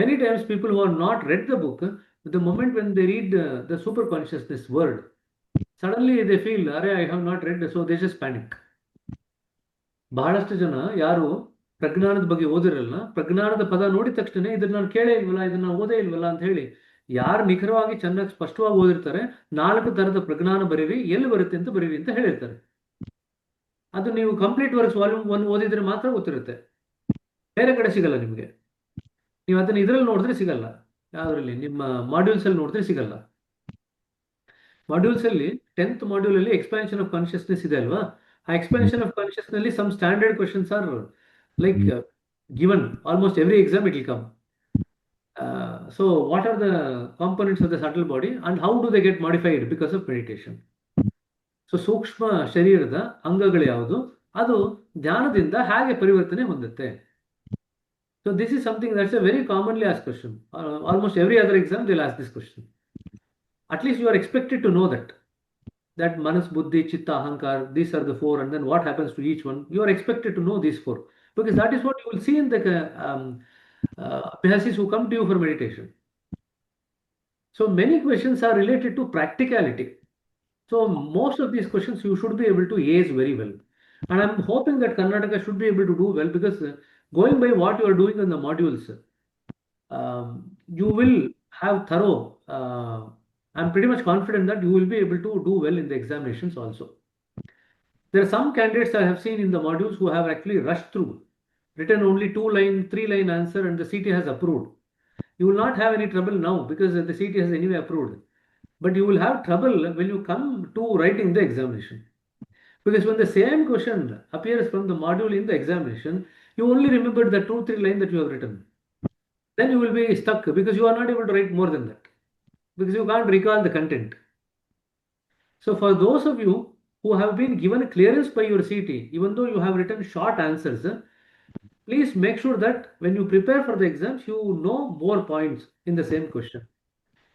Many times people who have not read the book, the moment when they read the superconsciousness word, suddenly they feel, Arey, I have not read, so they just panic. ಬಹಳಷ್ಟು ಜನ ಯಾರು ಪ್ರಜ್ಞಾನದ ಬಗ್ಗೆ ಓದಿರಲ್ಲ, ಪ್ರಜ್ಞಾನದ ಪದ ನೋಡಿದ ತಕ್ಷಣ ಇದನ್ನ ನಾನು ಕೇಳೇ ಇಲ್ವಲ್ಲ, ಇದನ್ನ ಓದೇ ಇಲ್ವಲ್ಲ ಅಂತ ಹೇಳಿ, ಯಾರು ನಿಖರವಾಗಿ ಚೆನ್ನಾಗಿ ಸ್ಪಷ್ಟವಾಗಿ ಓದಿರ್ತಾರೆ, 4 ತರದ ಪ್ರಜ್ಞಾನ ಬರೀರಿ, ಎಲ್ಲಿ ಬರುತ್ತೆ ಅಂತ ಬರೀರಿ ಅಂತ ಹೇಳಿರ್ತಾರೆ. ಅದು ನೀವು ಕಂಪ್ಲೀಟ್ ವರ್ಕ್ಸ್ ವಾಲ್ಯೂಮ್ 1 ಓದಿದ್ರೆ ಮಾತ್ರ ಗೊತ್ತಿರುತ್ತೆ, ಬೇರೆ ಕಡೆ ಸಿಗಲ್ಲ ನಿಮಗೆ. ನೀವು ಅದನ್ನ ಇದ್ರಲ್ಲಿ ನೋಡಿದ್ರೆ ಸಿಗಲ್ಲ, ಯಾವ್ದ್ರಲ್ಲಿ ನಿಮ್ಮ ಮಾಡ್ಯೂಲ್ಸ್ ಅಲ್ಲಿ ನೋಡಿದ್ರೆ ಸಿಗಲ್ಲ. ಮಾಡ್ಯೂಲ್ಸ್ ಅಲ್ಲಿ 10th ಮಾಡ್ಯೂಲ್ ಅಲ್ಲಿ ಎಕ್ಸ್ಪಾನ್ಷನ್ ಆಫ್ ಕಾನ್ಶಿಯಸ್ನೆಸ್ ಇದೆ ಅಲ್ವಾ, ಆ ಎಕ್ಸ್ಪಾನ್ಷನ್ ಆಫ್ ಕಾನ್ಶಿಯಸ್ನೆಸ್ ನಲ್ಲಿ some standard questions are like given almost every exam it will come. So what are the components of the subtle body and how do they get modified because of meditation? So ಸೂಕ್ಷ್ಮ ಶರೀರದ ಅಂಗಗಳು ಯಾವುದು, ಅದು ಧ್ಯಾನದಿಂದ ಹೇಗೆ ಪರಿವರ್ತನೆ ಹೊಂದುತ್ತೆ. So this is something that's a very commonly ask question. Almost every other exam they will ask this question. At least you are expected to know that manas, buddhi, chitta, ahankar, these are the 4, and then what happens to each one. You are expected to know these 4 because that is what you will see in the abhyasis who come to you for meditation. So many questions are related to practicality. So most of these questions you should be able to ace very well. And I'm hoping that Karnataka should be able to do well because going by what you are doing in the modules, you will have thorough. I'm pretty much confident that you will be able to do well in the examinations also. There are some candidates I have seen in the modules who have actually rushed through, written only 2-line, 3-line answer and the CT has approved. You will not have any trouble now because the CT has anyway approved. But you will have trouble when you come to writing the examination. Because when the same question appears from the module in the examination, you only remember the 2-3 line that you have written. Then you will be stuck because you are not able to write more than that. Because you can't recall the content. So for those of you who have been given clearance by your CT, even though you have written short answers, please make sure that when you prepare for the exams, you know more points in the same question.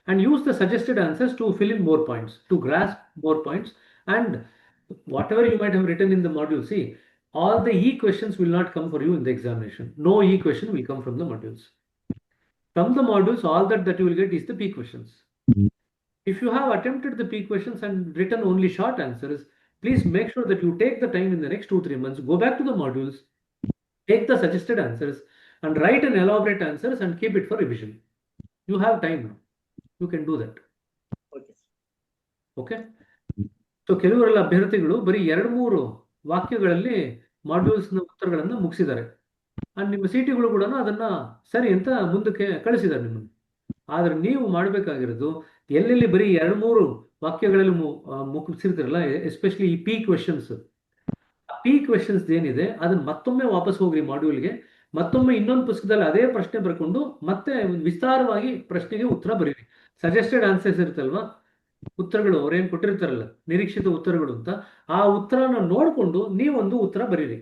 And use the suggested answers to fill in more points, to grasp more points. And whatever you might have written in the module, see, all the E questions will not come for you in the examination. No E question will come from the modules. From the modules, all that you will get is the P questions. If you have attempted the P questions and written only short answers, please make sure that you take the time in the next 2-3 months, go back to the modules, take the suggested answers and write an elaborate answers and keep it for revision. You have time now. You can do that. Okay Okay. So ಕೆಲವರೆಲ್ಲ ಅಭ್ಯರ್ಥಿಗಳು ಬರೀ 2-3 ವಾಕ್ಯಗಳಲ್ಲಿ ಮಾಡ್ಯೂಲ್ಸ್ನ ಉತ್ತರಗಳನ್ನು ಮುಗಿಸಿದ್ದಾರೆ. And ನಿಮ್ಮ ಸಿಟಿಗಳು ಕೂಡ ಅದನ್ನ ಸರಿ ಅಂತ ಮುಂದಕ್ಕೆ ಕಳಿಸಿದ್ದಾರೆ ನಿಮ್ಮನ್ನು. ಆದ್ರೆ ನೀವು ಮಾಡಬೇಕಾಗಿರೋದು ಎಲ್ಲೆಲ್ಲಿ ಬರೀ 2-3 ವಾಕ್ಯಗಳಲ್ಲಿ ಮುಗಿಸಿರ್ತಿರಲ್ಲ, ಎಸ್ಪೆಷಲಿ ಈ ಪಿ ಕ್ವೆಶನ್ಸ್, ಪಿ ಕ್ವೆಶನ್ಸ್ ಏನಿದೆ ಅದನ್ನ ಮತ್ತೊಮ್ಮೆ ವಾಪಸ್ ಹೋಗ್ರಿ ಮಾಡ್ಯೂಲ್ಗೆ, ಮತ್ತೊಮ್ಮೆ ಇನ್ನೊಂದು ಪುಸ್ತಕದಲ್ಲಿ ಅದೇ ಪ್ರಶ್ನೆ ಬರ್ಕೊಂಡು ಮತ್ತೆ ವಿಸ್ತಾರವಾಗಿ ಪ್ರಶ್ನೆಗೆ ಉತ್ತರ ಬರೀರಿ. ಸಜೆಸ್ಟೆಡ್ ಆನ್ಸರ್ಸ್ ಇರುತ್ತಲ್ವಾ, ಉತ್ತರಗಳು ಅವ್ರೇನು ಕೊಟ್ಟಿರ್ತಾರಲ್ಲ ನಿರೀಕ್ಷಿತ ಉತ್ತರಗಳು ಅಂತ, ಆ ಉತ್ತರನ ನೋಡಿಕೊಂಡು ನೀವೊಂದು ಉತ್ತರ ಬರೀರಿ.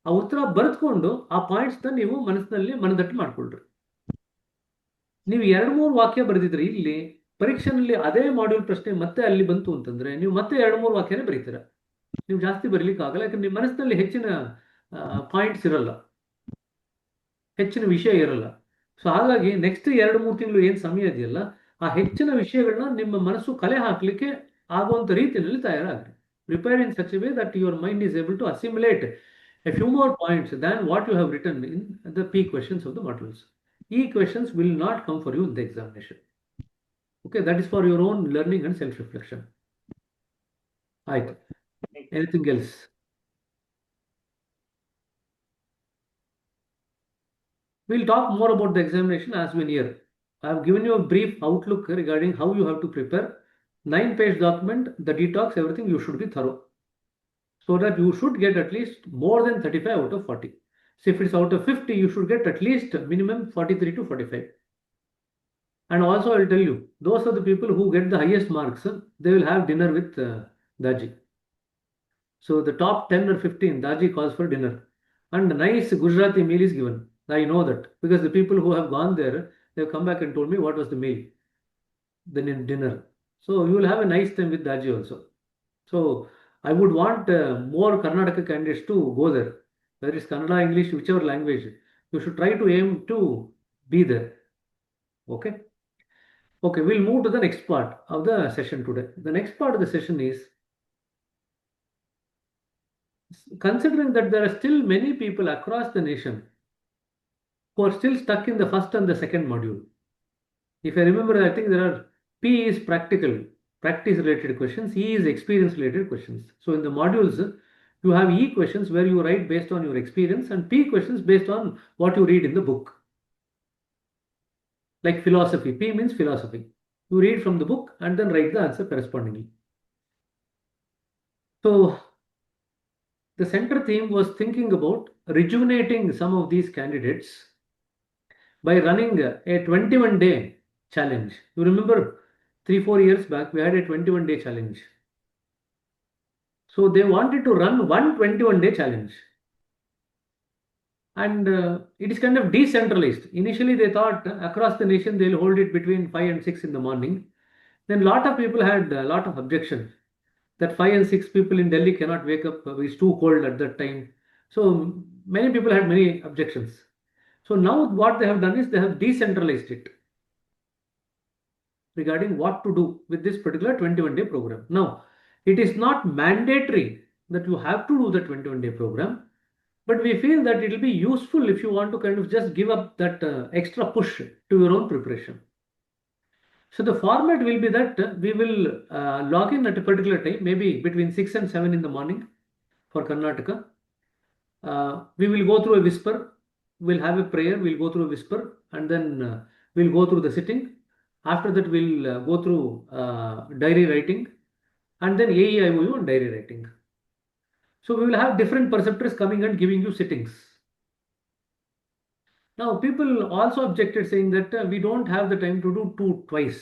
ಆ ಉತ್ತರ ಬರೆದುಕೊಂಡು ಆ ಪಾಯಿಂಟ್ಸ್ನ ನೀವು ಮನಸ್ಸಿನಲ್ಲಿ ಮನದಟ್ಟು ಮಾಡ್ಕೊಳ್ರಿ. ನೀವು 2-3 ವಾಕ್ಯ ಬರೆದಿದ್ರಿ, ಇಲ್ಲಿ ಪರೀಕ್ಷೆನಲ್ಲಿ ಅದೇ ಮಾಡ್ಯೂಲ್ ಪ್ರಶ್ನೆ ಮತ್ತೆ ಅಲ್ಲಿ ಬಂತು ಅಂತಂದ್ರೆ ನೀವು ಮತ್ತೆ 2-3 ವಾಕ್ಯನೇ ಬರೀತೀರ. ನೀವು ಜಾಸ್ತಿ ಬರೀಲಿಕ್ಕೆ ಆಗಲ್ಲ, ಯಾಕಂದ್ರೆ ನಿಮ್ಮ ಮನಸ್ಸಿನಲ್ಲಿ ಹೆಚ್ಚಿನ ಪಾಯಿಂಟ್ಸ್ ಇರಲ್ಲ, ಹೆಚ್ಚಿನ ವಿಷಯ ಇರಲ್ಲ. ಸೊ ಹಾಗಾಗಿ ನೆಕ್ಸ್ಟ್ 2-3 ತಿಂಗಳು ಏನು ಸಮಯ ಇದೆಯಲ್ಲ, ಆ ಹೆಚ್ಚಿನ ವಿಷಯಗಳನ್ನ ನಿಮ್ಮ ಮನಸ್ಸು ಕಲೆ ಹಾಕಲಿಕ್ಕೆ ಆಗುವಂಥ ರೀತಿಯಲ್ಲಿ ತಯಾರಾಗ್ರಿ. Prepare in such a way that your mind is able to assimilate a few more points than what you have written in the P questions of the modules. E questions will not come for you in the examination. Okay, that is for your own learning and self-reflection. Right. Anything else? We'll talk more about the examination as we near. I have given you a brief outlook regarding how you have to prepare. 9-page document, the detox, everything you should be thorough, so that you should get at least more than 35 out of 40. So if it's out of 50, you should get at least minimum 43 to 45. And also I'll tell you, those are the people who get the highest marks, they will have dinner with Daji. So the top 10 or 15, Daji calls for dinner. And a nice Gujarati meal is given. I know that because the people who have gone there, they have come back and told me what was the meal, the dinner. So you will have a nice time with Daji also. So I would want more Karnataka candidates to go there. Whether it's Kannada, English, whichever language, you should try to aim to be there. Okay. Okay, we'll move to the next part of the session today. The next part of the session is, considering that there are still many people across the nation who are still stuck in the first and the second module. If I remember, I think there are P is practical, practice-related questions, E is experience-related questions. So in the modules, you have E questions where you write based on your experience and P questions based on what you read in the book. Like philosophy, P means philosophy. You read from the book and then write the answer correspondingly. So the center theme was thinking about rejuvenating some of these candidates by running a 21-day challenge. You remember 3-4 years back, we had a 21-day challenge. So they wanted to run one 21-day challenge. And it is kind of decentralized. Initially, they thought across the nation, they'll hold it between 5 and 6 in the morning. Then a lot of people had a lot of objections that 5 and 6 people in Delhi cannot wake up. It's too cold at that time. So many people had many objections. So now what they have done is they have decentralized it regarding what to do with this particular 21-day program. Now, it is not mandatory that you have to do the 21-day program, but we feel that it will be useful if you want to kind of just give up that extra push to your own preparation. So the format will be that we will log in at a particular time, maybe between 6 and 7 in the morning for Karnataka. We will go through a whisper, we'll have a prayer, we'll go through a whisper, and then we'll go through the sitting. After that, we'll go through diary writing, and then AEIOU and diary writing. So we will have different preceptors coming and giving you sittings. Now, people also objected, saying that we don't have the time to do two twice.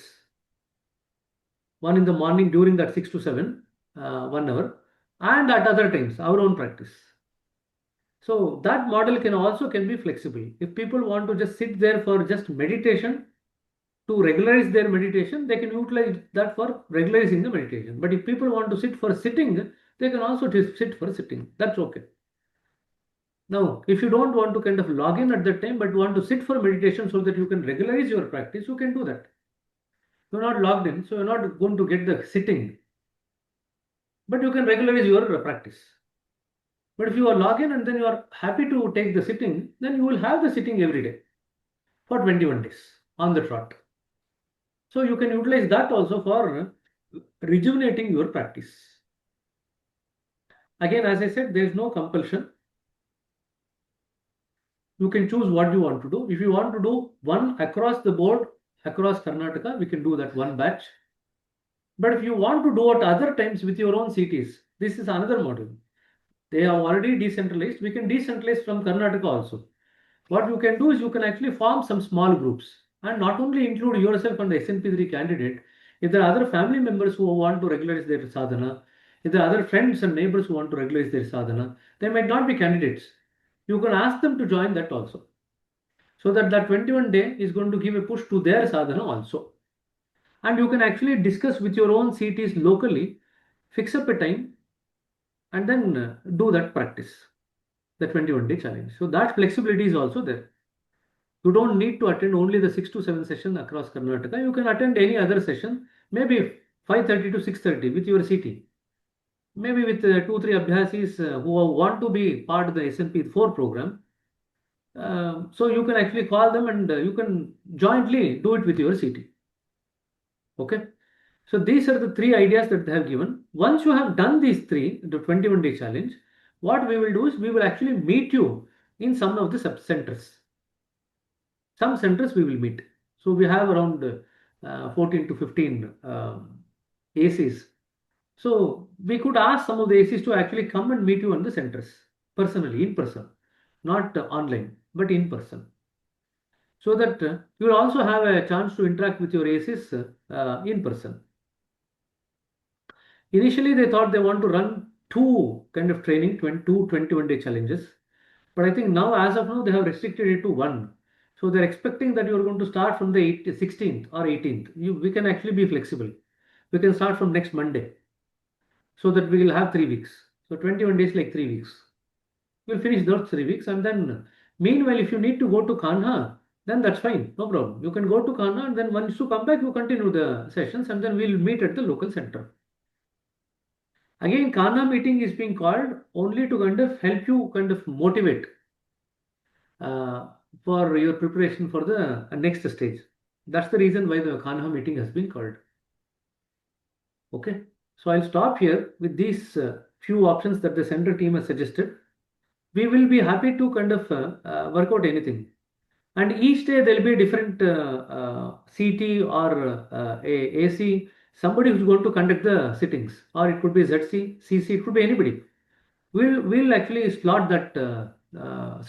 One in the morning during that 6 to 7, 1 hour, and at other times, our own practice. So that model can be flexible. If people want to just sit there for just meditation, to regularize their meditation, they can utilize that for regularizing the meditation. But if people want to sit for sitting, they can also sit for sitting. That's okay. Now, if you don't want to kind of log in at that time, but want to sit for meditation so that you can regularize your practice, you can do that. You're not logged in, so you're not going to get the sitting, but you can regularize your practice. But if you are logged in and then you are happy to take the sitting, then you will have the sitting every day for 21 days on the trot. So you can utilize that also for rejuvenating your practice. Again, as I said, there is no compulsion. You can choose what you want to do. If you want to do one across the board, across Karnataka, we can do that one batch. But if you want to do at other times with your own CTs, this is another model. They are already decentralized. We can decentralize from Karnataka also. What you can do is you can actually form some small groups and not only include yourself and the SNP3 candidate. If there are other family members who want to regularize their sadhana, if there are other friends and neighbors who want to regularize their sadhana, they might not be candidates. You can ask them to join that also. So that 21 day is going to give a push to their sadhana also. And you can actually discuss with your own CTs locally, fix up a time, and then do that practice, the 21-day challenge. So that flexibility is also there. You don't need to attend only the 6 to 7 session across Karnataka. You can attend any other session, maybe 5:30 to 6:30 with your CT. Maybe with 2-3 abhyasis who want to be part of the SNP4 program. So you can actually call them and you can jointly do it with your CT. Okay. So these are the 3 ideas that they have given. Once you have done these 3, the 21-day challenge, what we will do is we will actually meet you in some of the sub centers. Some centers we will meet. So we have around 14 to 15 ACs. So we could ask some of the ACs to actually come and meet you on the centers personally, in person, not online, but in person. So that you will also have a chance to interact with your ACs in person. Initially, they thought they want to run 2 kind of training, 21-day challenges. But I think now, as of now, they have restricted it to 1. So they're expecting that you're going to start from the 16th or 18th. We can actually be flexible. We can start from next Monday. So that we will have 3 weeks. So 21 days like 3 weeks. We'll finish those 3 weeks. And then, meanwhile, if you need to go to Kanha, then that's fine. No problem. You can go to Kanha and then once you come back, you continue the sessions and then we'll meet at the local center. Again, Kanha meeting is being called only to kind of help you kind of motivate for your preparation for the next stage. That's the reason why the Kanha meeting has been called. Okay, so I'll stop here with these few options that the center team has suggested. We will be happy to kind of work out anything. And each day there'll be a different CT or AC, somebody who's going to conduct the sittings, or it could be ZC, CC, it could be anybody. We'll actually slot that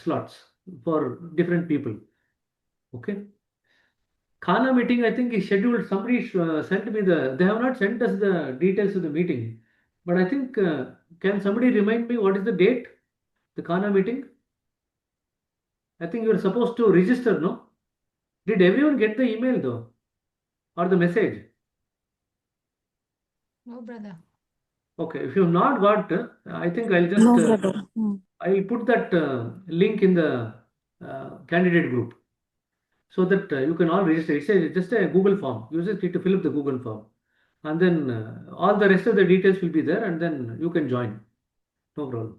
slots for different people. Okay. Khana meeting, I think is scheduled. Somebody sent me they have not sent us the details of the meeting, but I think can somebody remind me what is the date, the Khana meeting? I think you are supposed to register, no? Did everyone get the email though, or the message? No, brother. Okay, if you have not got, I think I'll just No, brother. I'll put that link in the candidate group so that you can all register. It's just a Google form. You just need to fill up the Google form, and then all the rest of the details will be there, and then you can join. No problem.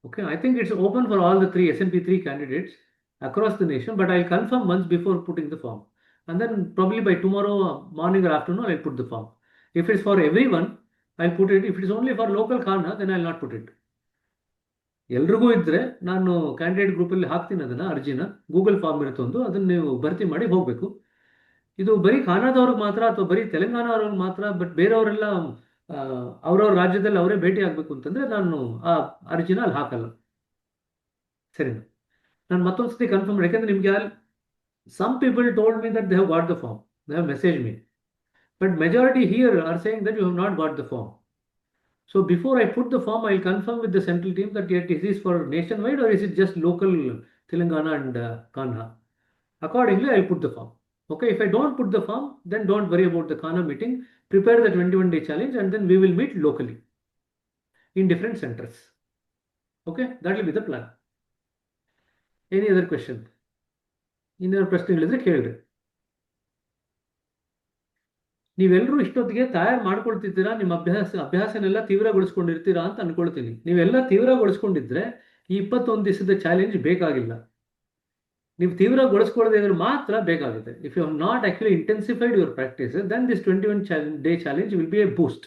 Okay, I think it's open for all the 3 SNP3 candidates across the nation, but I'll confirm once before putting the form. And then probably by tomorrow morning or afternoon, I'll put the form. If it's for everyone, I'll put it. If it is only for local Khana, then I'll not put it. ಎಲ್ರಿಗೂ ಇದ್ರೆ ನಾನು candidate ಗ್ರೂಪಲ್ಲಿ ಹಾಕ್ತೀನಿ ಅದನ್ನ ಅರ್ಜಿನ Google form ಇರುತ್ತೆ ಒಂದು ಅದನ್ನ ನೀವು ಭರ್ತಿ ಮಾಡಿ ಹೋಗಬೇಕು. ಇದು ಬರೀ ಖಾನಾದವ್ರಿಗೆ ಮಾತ್ರ ಅಥವಾ ಬರೀ ತೆಲಂಗಾಣ ಅವ್ರಿಗೆ ಮಾತ್ರ, ಬಟ್ ಬೇರೆಯವರೆಲ್ಲ ಅವ್ರವ್ರ ರಾಜ್ಯದಲ್ಲಿ ಅವರೇ ಭೇಟಿ ಆಗಬೇಕು ಅಂತಂದ್ರೆ ನಾನು ಆ ಅರ್ಜಿನ ಅಲ್ಲಿ ಹಾಕಲ್ಲ. ಸರಿನಾ? ನಾನು ಮತ್ತೊಂದ್ಸತಿ ಕನ್ಫರ್ಮ್ ಮಾಡಿ, ಯಾಕಂದ್ರೆ ನಿಮ್ಗೆ some people told me that they have got the form, they have message me, but majority here are saying that you have not got the form. So before I put the form, I'll confirm with the central team that yet is this for nationwide or is it just local Telangana and Kanha. Accordingly, I'll put the form. Okay, if I don't put the form, then don't worry about the Kanha meeting. Prepare the 21-day challenge and then we will meet locally in different centers. Okay, that will be the plan. Any other question? ಇನ್ನೊಂದು ಪ್ರಶ್ನೆಗಳಿದ್ರೆ ಕೇಳಿದ್ರೆ. ನೀವೆಲ್ಲರೂ ಇಷ್ಟೊತ್ತಿಗೆ ತಯಾರು ಮಾಡ್ಕೊಳ್ತಿದ್ದೀರಾ, ನಿಮ್ಮ ಅಭ್ಯಾಸನೆಲ್ಲ ತೀವ್ರಗೊಳಿಸ್ಕೊಂಡಿರ್ತೀರಾ ಅಂತ ಅನ್ಕೊಳ್ತೀನಿ. ನೀವೆಲ್ಲ ತೀವ್ರಗೊಳಿಸ್ಕೊಂಡಿದ್ರೆ ಈ 21 ದಿವಸದ ಚಾಲೆಂಜ್ ಬೇಕಾಗಿಲ್ಲ. ನೀವು ತೀವ್ರಗೊಳಿಸ್ಕೊಳ್ಳದೆ ಇದ್ರೆ ಮಾತ್ರ ಬೇಕಾಗುತ್ತೆ. If you have not actually intensified your practice, then this 21-day challenge will be a boost.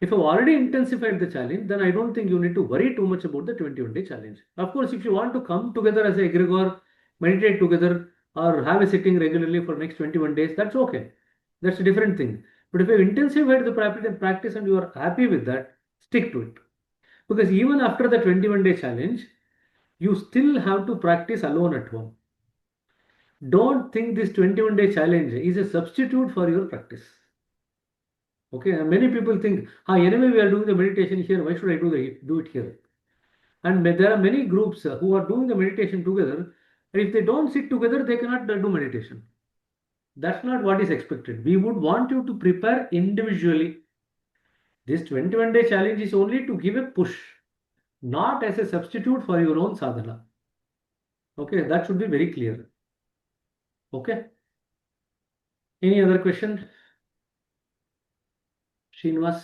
If you've already intensified the challenge, then I don't think you need to worry too much about the 21-day challenge. Of course, if you want to come together as a egregore, meditate together, or have a sitting regularly for next 21 days, that's okay. That's a different thing. But if you've intensified the practice and you are happy with that, stick to it. Because even after the 21-day challenge, you still have to practice alone at home. Don't think this 21-day challenge is a substitute for your practice. Okay, and many people think, anyway, we are doing the meditation here, why should I do it here? And there are many groups who are doing the meditation together, and if they don't sit together, they cannot do meditation. That's not what is expected. We would want you to prepare individually. This 21-day challenge is only to give a push, not as a substitute for your own sadhana. Okay, that should be very clear. Okay. Any other question? Srinivas?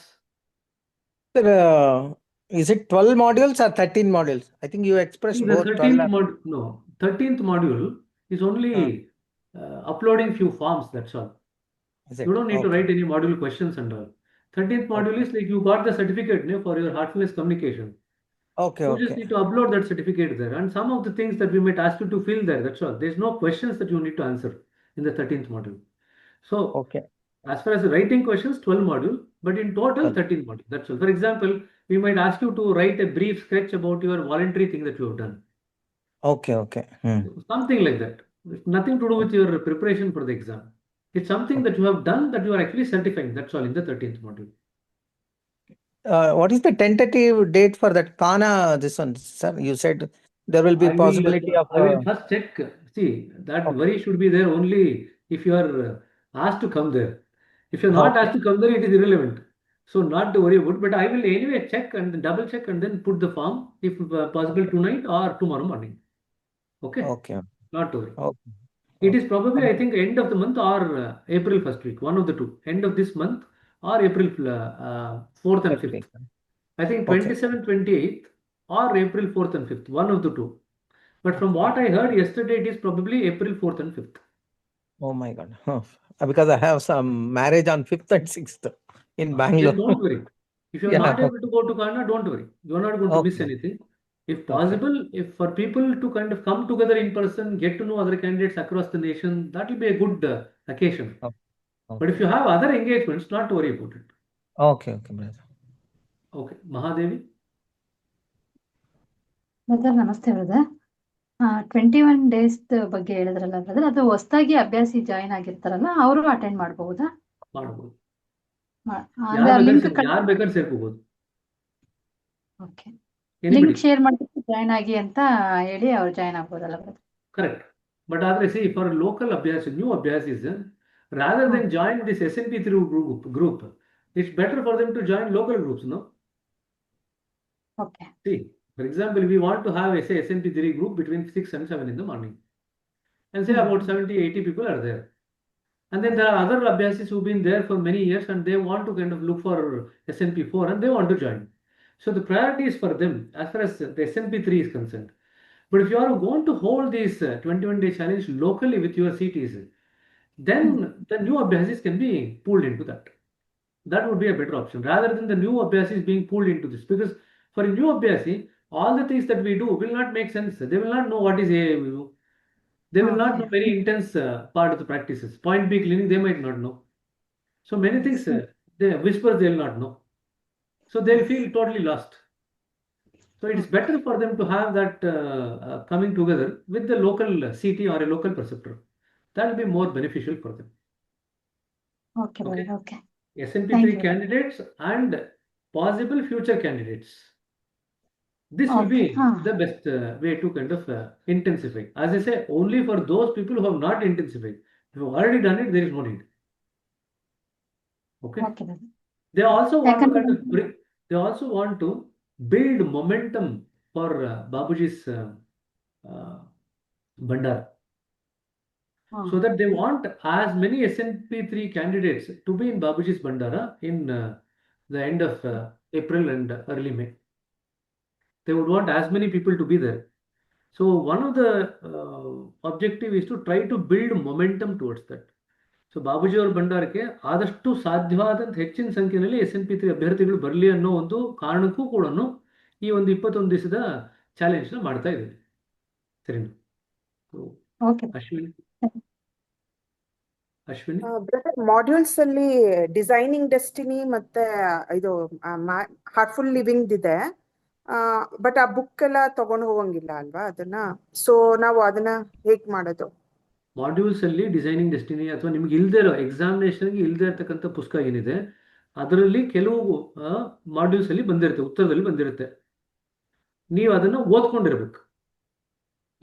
Sir, is it 12 modules or 13 modules? I think you expressed See, the both 13th 12. module, no, 13th module is only uploading few forms, that's all. Is You it? don't need to Okay. write any module questions and all. 13th module is like you got the certificate for your heartfulness communication. Okay, You just okay. need to upload that certificate there, and some of the things that we might ask you to fill there, that's all. There's no questions that you need to answer in the 13th module. So, Okay. as far as the writing questions, 12 module, but in total 12. 13 module, that's all. For example, we might ask you to write a brief sketch about your voluntary thing that you have done. Okay, okay. Something like that. It's nothing to do with your preparation for the exam. It's something that you have done that you are actually certifying. That's all in the 13th module. What is the tentative date for that Kana, this one, sir? You said there will be possibility of... I will first check. See, that worry should be there only if you are asked to come there. If you're not asked to come there, it is irrelevant. So not to worry about, but I will anyway check and double check and then put the form if possible tonight or tomorrow morning. Okay? Okay. Not to worry. Okay. It is probably, I think, end of the month or April first week, one of the two. End of this month or April 4th and 5th. I think 27th, 28th or April 4th and 5th, one of the two. But from what I heard yesterday, it is probably April 4th and 5th. Oh my God. Because I have some marriage on 5th and 6th in Bangalore. Then don't worry. If you are not able to go to Ghana, don't worry. You are not going to miss anything. If possible, if for people to kind of come together in person, get to know other candidates across the nation, that will be a good occasion. But if you have other engagements, not to worry about it. Okay, brother. Okay. Mahadevi? Brother ನಮಸ್ತೆ brother. 21 days ಬಗ್ಗೆ ಹೇಳಿದ್ರಲ್ಲ brother, ಅದು ಹೊಸದಾಗಿ ಅಭ್ಯಾಸಿ join ಆಗಿರ್ತಾರಲ್ಲ ಅವರು attend ಮಾಡಬಹುದಾ? ಮಾಡಬಹುದು. Link ಯಾರು ಬೇಕಾದ್ರೂ ಸೇರ್ಕೋಬಹುದು. ಓಕೆ, ಲಿಂಕ್ ಶೇರ್ ಮಾಡ್ಬಿಟ್ಟು ಜಾಯಿನ್ ಆಗಿ ಅಂತ ಹೇಳಿ ಅವ್ರು ಜಾಯಿನ್ ಆಗ್ಬೋದಲ್ಲ ಬ್ರದರ್? Correct. But ಆದ್ರೆ see, for local abhyas, new abhyasis, rather than join this SNP group, it's better for them to join local groups, no? Okay. See, for example, we want to have say SNP3 group between 6 and 7 in the morning. And say about 70, 80 people are there. And then there are other abhyasis who've been there for many years and they want to kind of look for SNP4 and they want to join. So the priority is for them as far as the SNP3 is concerned. But if you are going to hold this 21-day challenge locally with your CTs, then the new abhyasis can be pulled into that. That would be a better option rather than the new abhyasis being pulled into this. Because for a new abhyasi, all the things that we do will not make sense. They will not know what is AAVU. They will not know very intense part of the practices. Point B cleaning, they might not know. So many things, they whisper, they will not know. So they'll feel totally lost. So it is better for them to have that coming together with the local CT or a local preceptor. That will be more beneficial for them. Okay. SNP3 candidates and possible future candidates. This will be the best way to kind of intensify. As I say, only for those people who have not intensified. If you have already done it, there is no need. Okay. They also want to kind of they also want to build momentum for Babuji's Bandar. So that they want as many SNP3 candidates to be in Babuji's Bandara in the end of April and early May. They would want as many people to be there. So one of the objective is to try to build momentum towards that. So Babuji ಅವ್ರ ಭಂಡಾರಕ್ಕೆ ಆದಷ್ಟು ಸಾಧ್ಯವಾದಂಥ ಹೆಚ್ಚಿನ ಸಂಖ್ಯೆಯಲ್ಲಿ SNP3 ಅಭ್ಯರ್ಥಿಗಳು ಬರಲಿ ಅನ್ನೋ ಒಂದು ಕಾರಣಕ್ಕೂ ಕೂಡ ಈ ಒಂದು 21 ದಿವಸದ ಚಾಲೆಂಜ್ನ ಮಾಡ್ತಾ ಇದ್ದೀವಿ. ಸರಿನಾ? ಅಶ್ವಿನಿ ಬ್ರದರ್, ಮಾಡ್ಯೂಲ್ಸ್ ಅಲ್ಲಿ ಡಿಸೈನಿಂಗ್ ಡೆಸ್ಟಿನಿ ಮತ್ತೆ ಇದು ಹಾರ್ಟ್ಫುಲ್ ಲಿವಿಂಗ್ ಇದೆ, ಬಟ್ ಆ ಬುಕ್ ಎಲ್ಲ ತಗೊಂಡು ಹೋಗಂಗಿಲ್ಲ ಅಲ್ವಾ ಅದನ್ನ? ಸೊ ನಾವು ಅದನ್ನ ಹೇಗ್ ಮಾಡೋದು? ಮಾಡ್ಯೂಲ್ಸ್ ಅಲ್ಲಿ ಡಿಸೈನಿಂಗ್ ಡೆಸ್ಟಿನಿ ಅಥವಾ ನಿಮ್ಗೆ ಇಲ್ದೇ ಇರೋ ಎಕ್ಸಾಮಿನೇಷನ್ಗೆ ಇಲ್ದೇ ಇರ್ತಕ್ಕಂಥ ಪುಸ್ತಕ ಏನಿದೆ ಅದರಲ್ಲಿ ಕೆಲವು ಮಾಡ್ಯೂಲ್ಸ್ ಅಲ್ಲಿ ಬಂದಿರುತ್ತೆ, ಉತ್ತರದಲ್ಲಿ ಬಂದಿರುತ್ತೆ. ನೀವು ಅದನ್ನು ಓದ್ಕೊಂಡಿರ್ಬೇಕು.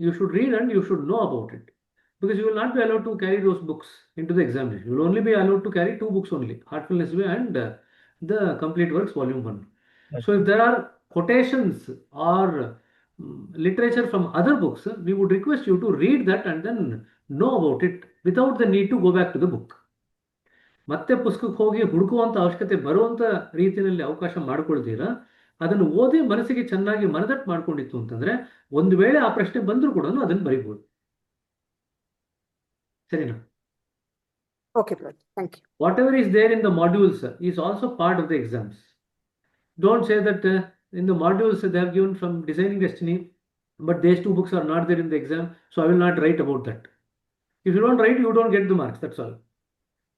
You should read and you should know about it, because you will not be allowed to carry those books into the examination. You will only be allowed to carry 2 books only, Heartfulness Way and the Complete Works Volume 1. Right. So if there are quotations or literature from other books, we would request you to read that and then know about it without the need to go back to the book. ಮತ್ತೆ ಪುಸ್ತಕಕ್ಕೆ ಹೋಗಿ ಹುಡುಕುವಂಥ ಅವಶ್ಯಕತೆ ಬರುವಂಥ ರೀತಿಯಲ್ಲಿ ಅವಕಾಶ ಮಾಡಿಕೊಳ್ತೀರಾ ಅದನ್ನು ಓದಿ ಮನಸ್ಸಿಗೆ ಚೆನ್ನಾಗಿ ಮನದಟ್ಟು ಮಾಡ್ಕೊಂಡಿತ್ತು ಅಂತಂದ್ರೆ ಒಂದು ವೇಳೆ ಆ ಪ್ರಶ್ನೆ ಬಂದರೂ ಕೂಡ ಅದನ್ನು ಬರೀಬಹುದು. ಸರಿನಾ? Okay, brother. Thank you. Whatever is there in the modules is also part of the exams. Don't say that in the modules they have given from Designing Destiny, but these 2 books are not there in the exam, so I will not write about that. If you don't write, you don't get the marks, that's all.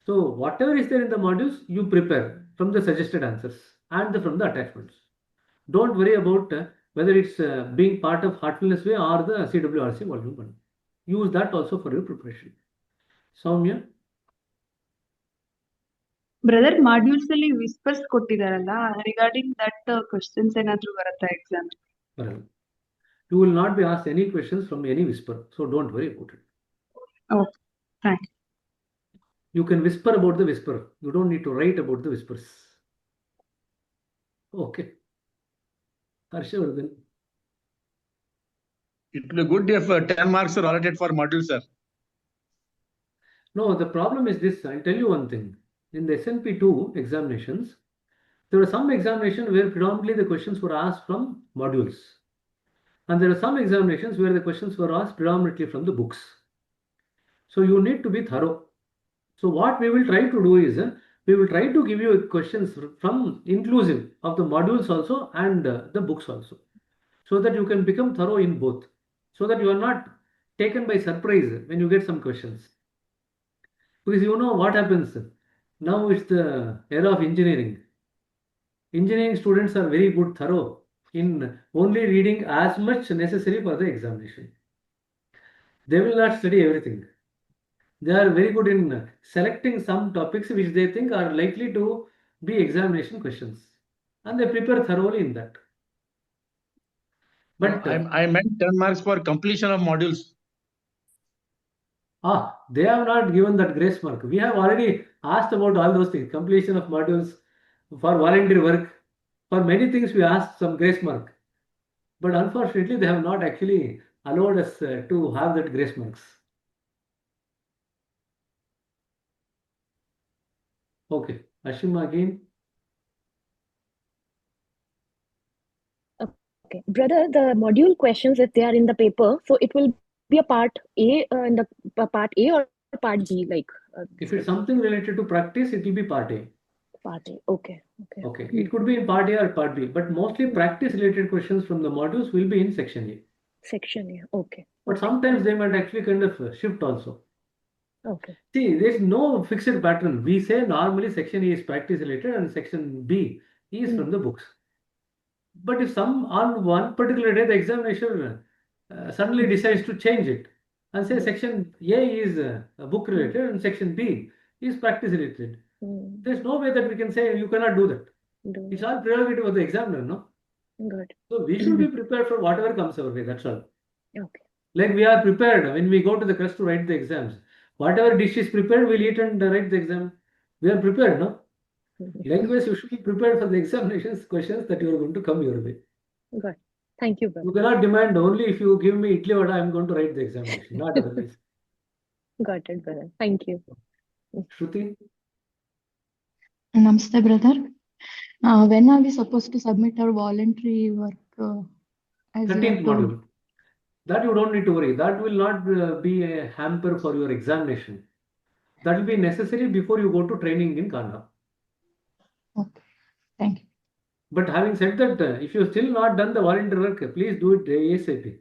So whatever is there in the modules, you prepare from the suggested answers and from the attachments. Don't worry about whether it's being part of Heartfulness Way or the CWRC Volume 1. Use that also for your preparation. Soumya? Brother, modules ಅಲ್ಲಿ whispers ಕೊಟ್ಟಿದಾರಲ್ಲ, regarding that questions ಏನಾದ್ರೂ ಬರುತ್ತಾ exam? ಬರಲ್ಲ. You will not be asked any questions from any whisper, so don't worry about it. Okay, thank you. You can whisper about the whisper. You don't need to write about the whispers. Okay. Harshvardhan. It will be good if 10 marks are allotted for modules, sir. No, the problem is this. I'll tell you one thing. In the SNP2 examinations, there were some examinations where predominantly the questions were asked from modules. And there are some examinations where the questions were asked predominantly from the books. So you need to be thorough. So what we will try to do is, we will try to give you questions from inclusive of the modules also and the books also. So that you can become thorough in both. So that you are not taken by surprise when you get some questions. Because you know what happens. Now it's the era of engineering. Engineering students are very good, thorough in only reading as much necessary for the examination. They will not study everything. They are very good in selecting some topics which they think are likely to be examination questions. And they prepare thoroughly in that. But I meant 10 marks for completion of modules. They have not given that grace mark. We have already asked about all those things, completion of modules, for volunteer work, for many things we asked some grace mark. But unfortunately, they have not actually allowed us to have that grace marks. Okay, Ashima again. Okay, brother, the module questions, if they are in the paper, so it will be a part A in the part A or part B, like. If it's something related to practice, it will be part A. Part A, okay. Okay, it could be in part A or part B, but mostly practice-related questions from the modules will be in section A. Section A, okay. But sometimes they might actually kind of shift also. Okay. See, there's no fixed pattern. We say normally section A is practice-related and section B is from the books. But if on one particular day the examiner suddenly decides to change it and say section A is book related and section B is practice related, there's no way that we can say you cannot do that. It's all prerogative of the examiner, no? Good. So we should be prepared for whatever comes our way, that's all. Okay. Like we are prepared when we go to the crest to write the exams. Whatever dish is prepared, we'll eat and write the exam. We are prepared, no? Likewise, you should be prepared for the examinations questions that you are going to come your way. Good. Thank you, brother. You cannot demand only if you give me idli vada, I am going to write the examination, not otherwise. Got it, brother. Thank you. Shruti? Namaste, brother. When are we supposed to submit our voluntary work? As 13th module. That you don't need to worry. That will not be a hamper for your examination. That will be necessary before you go to training in Kanha. Okay. Thank you. But having said that, if you've still not done the volunteer work, please do it ASAP.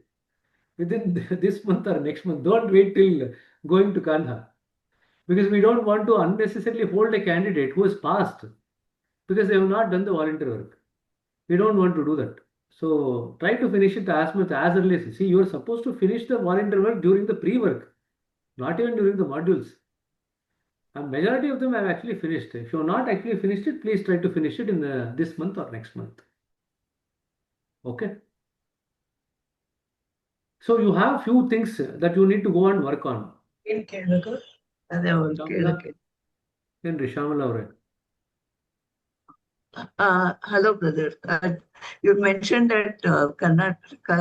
Within this month or next month. Don't wait till going to Kanha. Because we don't want to unnecessarily hold a candidate who has passed because they have not done the volunteer work. We don't want to do that. So try to finish it as much as early as. See, you are supposed to finish the volunteer work during the pre-work, not even during the modules. A majority of them have actually finished. If you have not actually finished it, please try to finish it in this month or next month. Okay. So you have few things that you need to go and work on. Shamala ಅವರೇ. Hello, brother. You mentioned that Karnataka,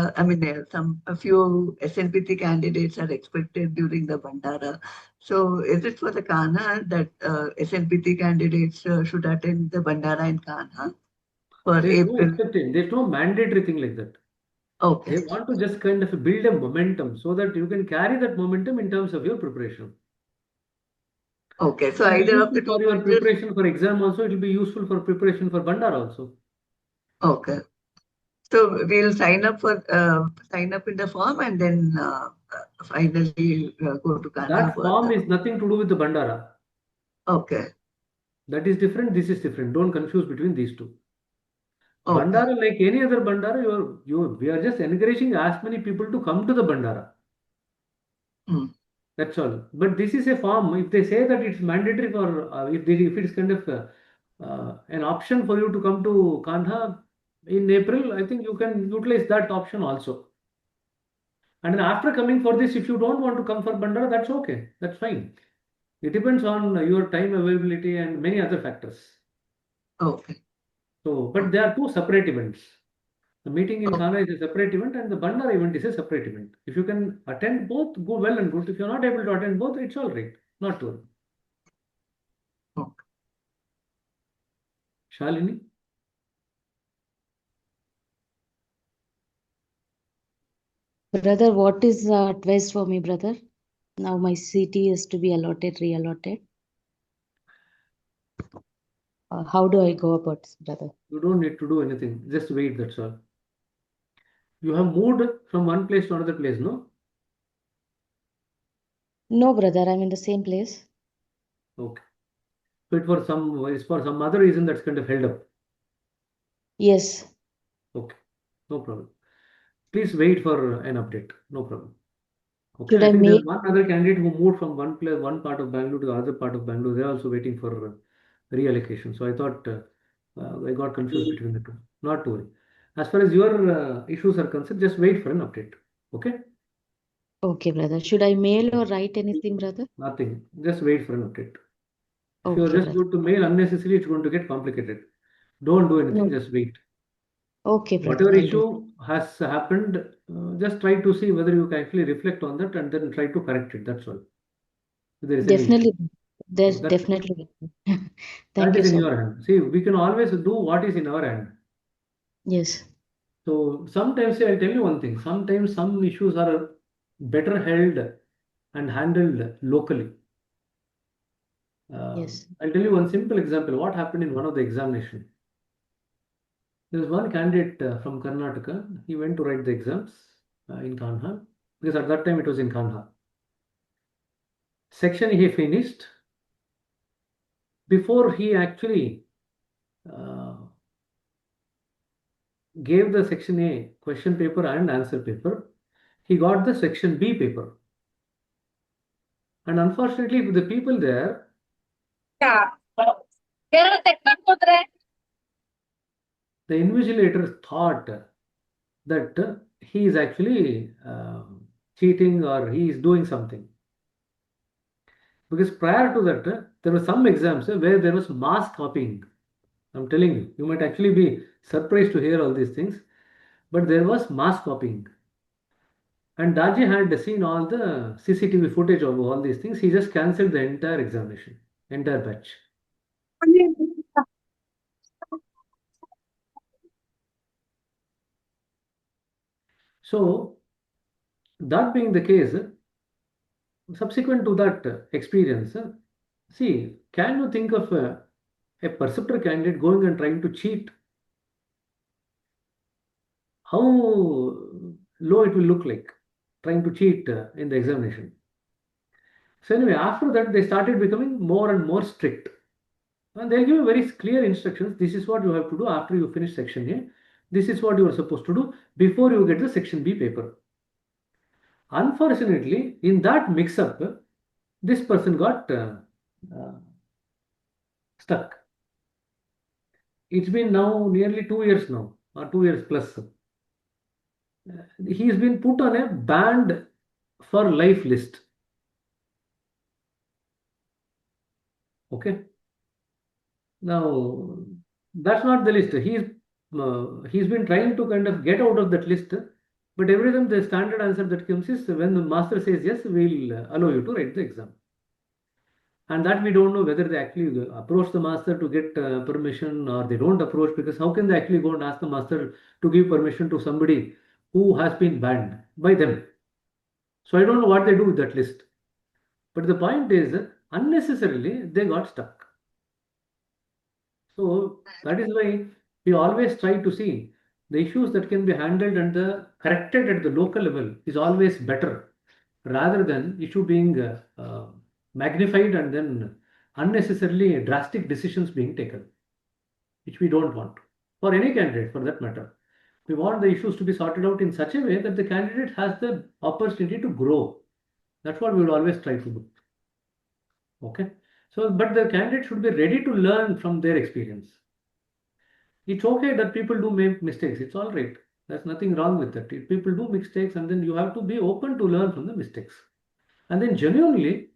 a few SNPT candidates are expected during the Bandara. So, is it for the Kanha that SNPT candidates should attend the Bandara in Kanha for There's no April? expectation. There's no mandatory thing like that. Okay. They want to just kind of build a momentum so that you can carry that momentum in terms of your preparation. Okay, so It'll be either of useful the for two your modules. preparation for exam also, it will be useful for preparation for Bandara also. Okay. So we'll sign up in the form and then finally go to Kanha. That for form the- is nothing to do with the Bandara. Okay. That is different, this is different. Don't confuse between these two. Okay. Bandara, like any other Bandara, we are just encouraging as many people to come to the Bandara. Hmm. That's all. But this is a form. If they say that it's mandatory for, if it's kind of an option for you to come to Kanha in April, I think you can utilize that option also. And then after coming for this, if you don't want to come for Bandara, that's okay. That's fine. It depends on your time availability and many other factors. Okay. So, but they are two separate events. The meeting in Kanha is a separate event and the Bandara event is a separate event. If you can attend both, go well and good. If you're not able to attend both, it's all right. Not to worry. Okay. Shalini? Brother, what is the advice for me, brother? Now my CT is to be allotted, re-allotted. How do I go about this, brother? You don't need to do anything. Just wait, that's all. You have moved from one place to another place, no? No, brother, I'm in the same place. Okay. So it's for some other reason that's kind of held up. Yes. Okay. No problem. Please wait for an update. No problem. Okay. Should I I think make there's one other candidate who moved from one part of Bangalore to the other part of Bangalore. They're also waiting for reallocation. So I thought I got confused between the two. Not to worry. As far as your issues are concerned, just wait for an update. Okay? Okay, brother. Should I mail or write anything, brother? Nothing. Just wait for an update. If you're Okay, just brother. going to mail unnecessarily, it's going to get complicated. Don't do anything, No. just wait. Okay, brother. Whatever I'll do. issue has happened, just try to see whether you can actually reflect on that and then try to correct it. That's all. If there is any issue. Definitely. There's That's definitely. that Thank you is in so your much. hand. See, we can always do what is in our hand. Yes. So sometimes, I'll tell you one thing. Sometimes some issues are better held and handled locally. Yes. I'll tell you one simple example. What happened in one of the examination? There was one candidate from Karnataka. He went to write the exams in Kanha because at that time it was in Kanha. Section he finished. Before he actually gave the section A question paper and answer paper, he got the section B paper. And unfortunately, the people there, the invigilator thought that he is actually cheating or he is doing something. Because prior to that, there were some exams where there was mass copying. I'm telling you, you might actually be surprised to hear all these things, but there was mass copying. And Daji had seen all the CCTV footage of all these things. He just cancelled the entire examination, entire batch. So That being the case, subsequent to that experience, see, can you think of a perceptor candidate going and trying to cheat? How low it will look like trying to cheat in the examination. So anyway, after that, they started becoming more and more strict. And they'll give you very clear instructions. This is what you have to do after you finish section A. This is what you are supposed to do before you get the section B paper. Unfortunately, in that mix-up, this person got stuck. It's been now nearly 2 years now, or 2 years plus. He's been put on a banned for life list. Okay. Now, that's not the list. He's been trying to kind of get out of that list, but every time the standard answer that comes is when the master says yes, we'll allow you to write the exam. And that we don't know whether they actually approach the master to get permission or they don't approach, because how can they actually go and ask the master to give permission to somebody who has been banned by them? So I don't know what they do with that list. But the point is, unnecessarily they got stuck. So that is why we always try to see the issues that can be handled and corrected at the local level is always better, rather than issue being magnified and then unnecessarily drastic decisions being taken, which we don't want for any candidate for that matter. We want the issues to be sorted out in such a way that the candidate has the opportunity to grow. That's what we would always try to do. Okay. So, but the candidate should be ready to learn from their experience. It's okay that people do make mistakes. It's all right. There's nothing wrong with that. If people do mistakes, and then you have to be open to learn from the mistakes. And then genuinely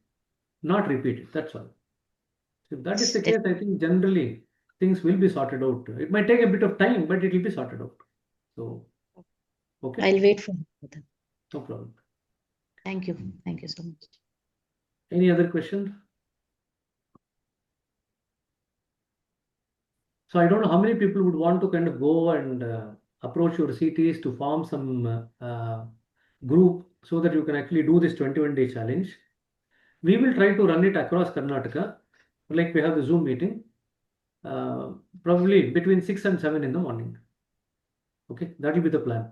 not repeat it. That's all. If that is the case, I think generally things will be sorted out. It might take a bit of time, but it will be sorted out. So, okay. I'll wait for that. No problem. Thank you. Thank you so much. Any other question? So I don't know how many people would want to kind of go and approach your CTs to form some group so that you can actually do this 21-day challenge. We will try to run it across Karnataka, like we have the Zoom meeting, probably between 6 and 7 in the morning. Okay, that will be the plan.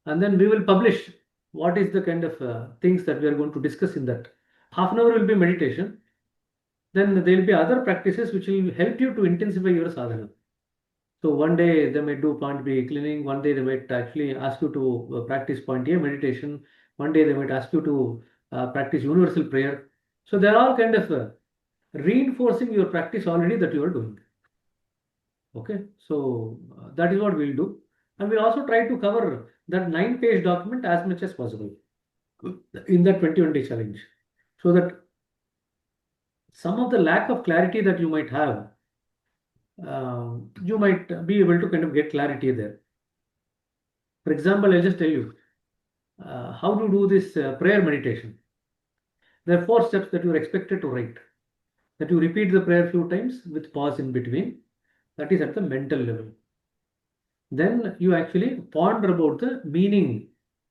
And then we will publish what is the kind of things that we are going to discuss in that. Half an hour will be meditation. Then there will be other practices which will help you to intensify your sadhana. So one day they might do point B cleaning, one day they might actually ask you to practice point A meditation, one day they might ask you to practice universal prayer. So they're all kind of reinforcing your practice already that you are doing. Okay, so that is what we'll do. And we'll also try to cover that 9-page document as much as possible in that 21-day challenge, so that some of the lack of clarity that you might have, you might be able to kind of get clarity there. For example, I'll just tell you how to do this prayer meditation. There are 4 steps that you are expected to write. That you repeat the prayer few times with pause in between. That is at the mental level. Then you actually ponder about the meaning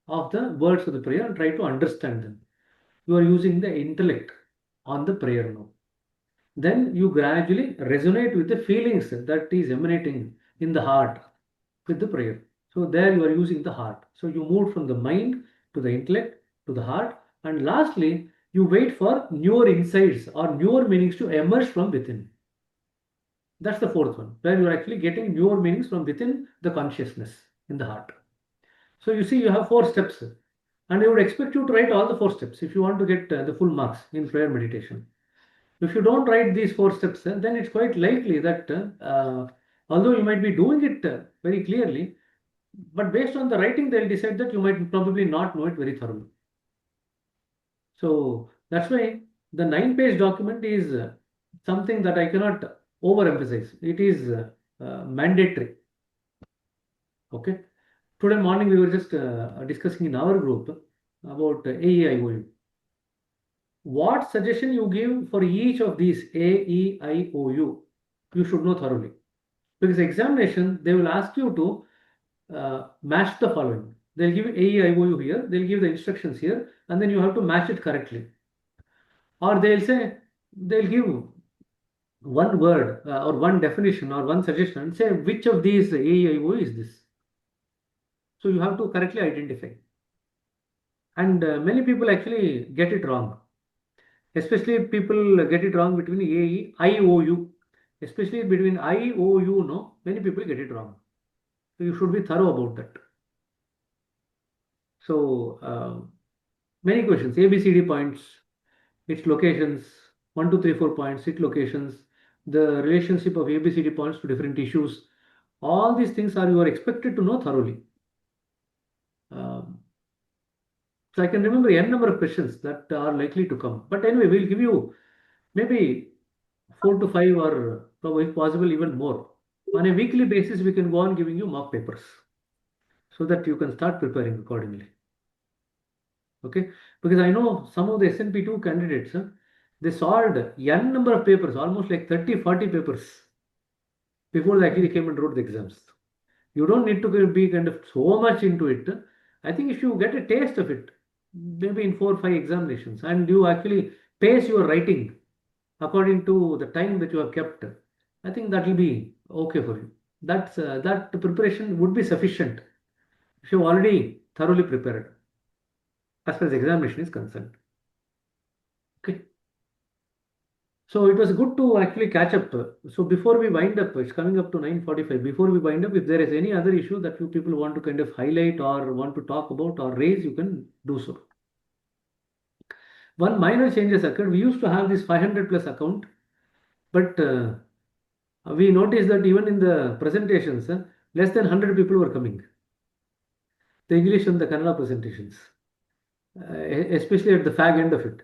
of the words of the prayer and try to understand them. You are using the intellect on the prayer now. Then you gradually resonate with the feelings that is emanating in the heart with the prayer. So there you are using the heart. So you move from the mind to the intellect to the heart. And lastly, you wait for newer insights or newer meanings to emerge from within. That's the 4th one, where you are actually getting newer meanings from within the consciousness in the heart. So you see, you have 4 steps. And I would expect you to write all the 4 steps if you want to get the full marks in prayer meditation. If you don't write these 4 steps, then it's quite likely that although you might be doing it very clearly, but based on the writing, they'll decide that you might probably not know it very thoroughly. So that's why the 9-page document is something that I cannot overemphasize. It is mandatory. Okay. Today morning, we were just discussing in our group about AEIOU. What suggestion you give for each of these AEIOU, you should know thoroughly. Because examination, they will ask you to match the following. They'll give AEIOU here, they'll give the instructions here, and then you have to match it correctly. Or they'll give one word or one definition or one suggestion and say which of these AEIO is this. So you have to correctly identify. And many people actually get it wrong. Especially people get it wrong between AEIOU. Especially between IOU, no, many people get it wrong. So you should be thorough about that. So many questions, ABCD points, its locations, 1, 2, 3, 4 points, its locations, the relationship of ABCD points to different issues. All these things you are expected to know thoroughly. So I can remember n number of questions that are likely to come. But anyway, we'll give you maybe 4 to 5 or probably if possible even more. On a weekly basis, we can go on giving you mock papers so that you can start preparing accordingly. Okay, because I know some of the SNP2 candidates, they solved n number of papers, almost like 30, 40 papers before they actually came and wrote the exams. You don't need to be kind of so much into it. I think if you get a taste of it, maybe in 4 or 5 examinations, and you actually pace your writing according to the time that you have kept, I think that will be okay for you. That preparation would be sufficient if you already thoroughly prepared as far as examination is concerned. Okay. So it was good to actually catch up. So before we wind up, it's coming up to 9:45. Before we wind up, if there is any other issue that you people want to kind of highlight or want to talk about or raise, you can do so. One minor changes occurred. We used to have this 500 plus account, but we noticed that even in the presentations, less than 100 people were coming. The English and the Kannada presentations, especially at the fag end of it.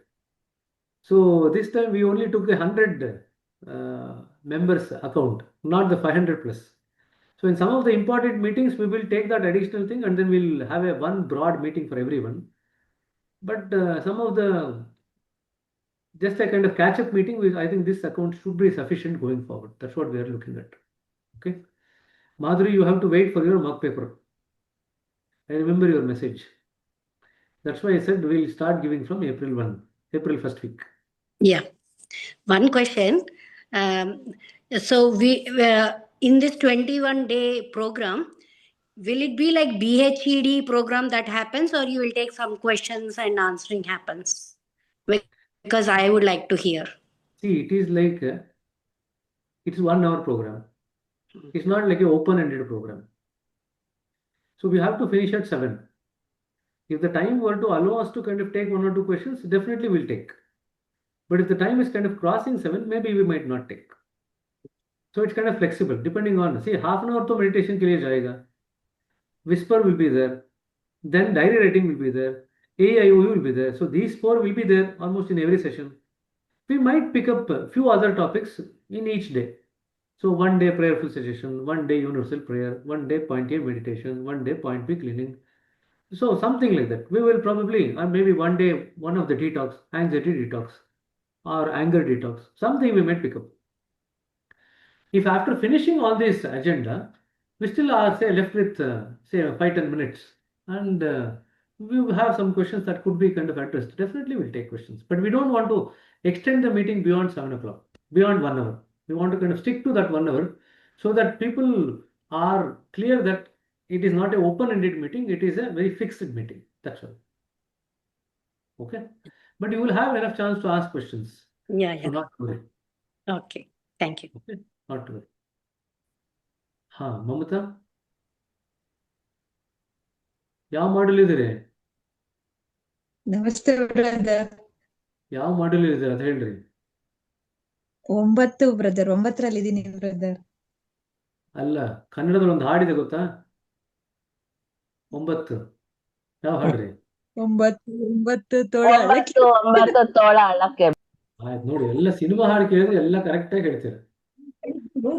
So this time we only took 100 members account, not the 500 plus. So in some of the important meetings, we will take that additional thing and then we'll have one broad meeting for everyone. But some of the just a kind of catch-up meeting, I think this account should be sufficient going forward. That's what we are looking at. Okay, Madhuri, you have to wait for your mock paper. I remember your message. That's why I said we'll start giving from April 1, April 1st week. Yeah. One question. So we in this 21-day program, will it be like BHED program that happens, or you will take some questions and answering happens? Because I would like to hear. See, it is like it's 1 hour program. It's not like an open-ended program. So we have to finish at 7. If the time were to allow us to kind of take 1 or 2 questions, definitely we'll take. But if the time is kind of crossing 7, maybe we might not take. So it's kind of flexible, depending on, see, half an hour to meditation ke liye jayega. Whisper will be there. Then diary writing will be there. AIOU will be there. So these 4 will be there almost in every session. We might pick up a few other topics in each day. So 1 day prayerful suggestion, 1 day universal prayer, 1 day point A meditation, 1 day point B cleaning. So something like that. We will probably, or maybe 1 day, one of the detox, anxiety detox, or anger detox, something we might pick up. If after finishing all this agenda, we still are say left with say 5-10 minutes, and we will have some questions that could be kind of addressed. Definitely, we'll take questions, but we don't want to extend the meeting beyond 7 o'clock, beyond 1 hour. We want to kind of stick to that 1 hour so that people are clear that it is not an open-ended meeting, it is a very fixed meeting. That's all. Okay. But you will have enough chance to ask questions. Yeah, So yeah. not to worry. Okay. Thank you. Okay. Not to worry. Mamata ಯಾವ module ಇದ್ದೀರಿ? ನಮಸ್ತೆ brother. ಯಾವ module ಇದ್ದೀರಿ ಅದ ಹೇಳ್ರಿ. 9 brother, 9ರಲ್ಲಿ ಇದೀನಿ brother. ಅಲ್ಲ, ಕನ್ನಡದಲ್ಲಿ ಒಂದು ಹಾಡಿದೆ ಗೊತ್ತಾ? 9 ಯಾವ ಹಾಡ್ರಿ? 9 ತೋಳ ಅಳಕ್ಕೆ. 9 ತೋಳ ಅಳಕ್ಕೆ. ಆಯ್ತು ನೋಡಿ, ಎಲ್ಲ ಸಿನಿಮಾ ಹಾಡು ಕೇಳಿದ್ರೆ ಎಲ್ಲ ಕರೆಕ್ಟ್ ಆಗಿ ಹೇಳ್ತೀರ.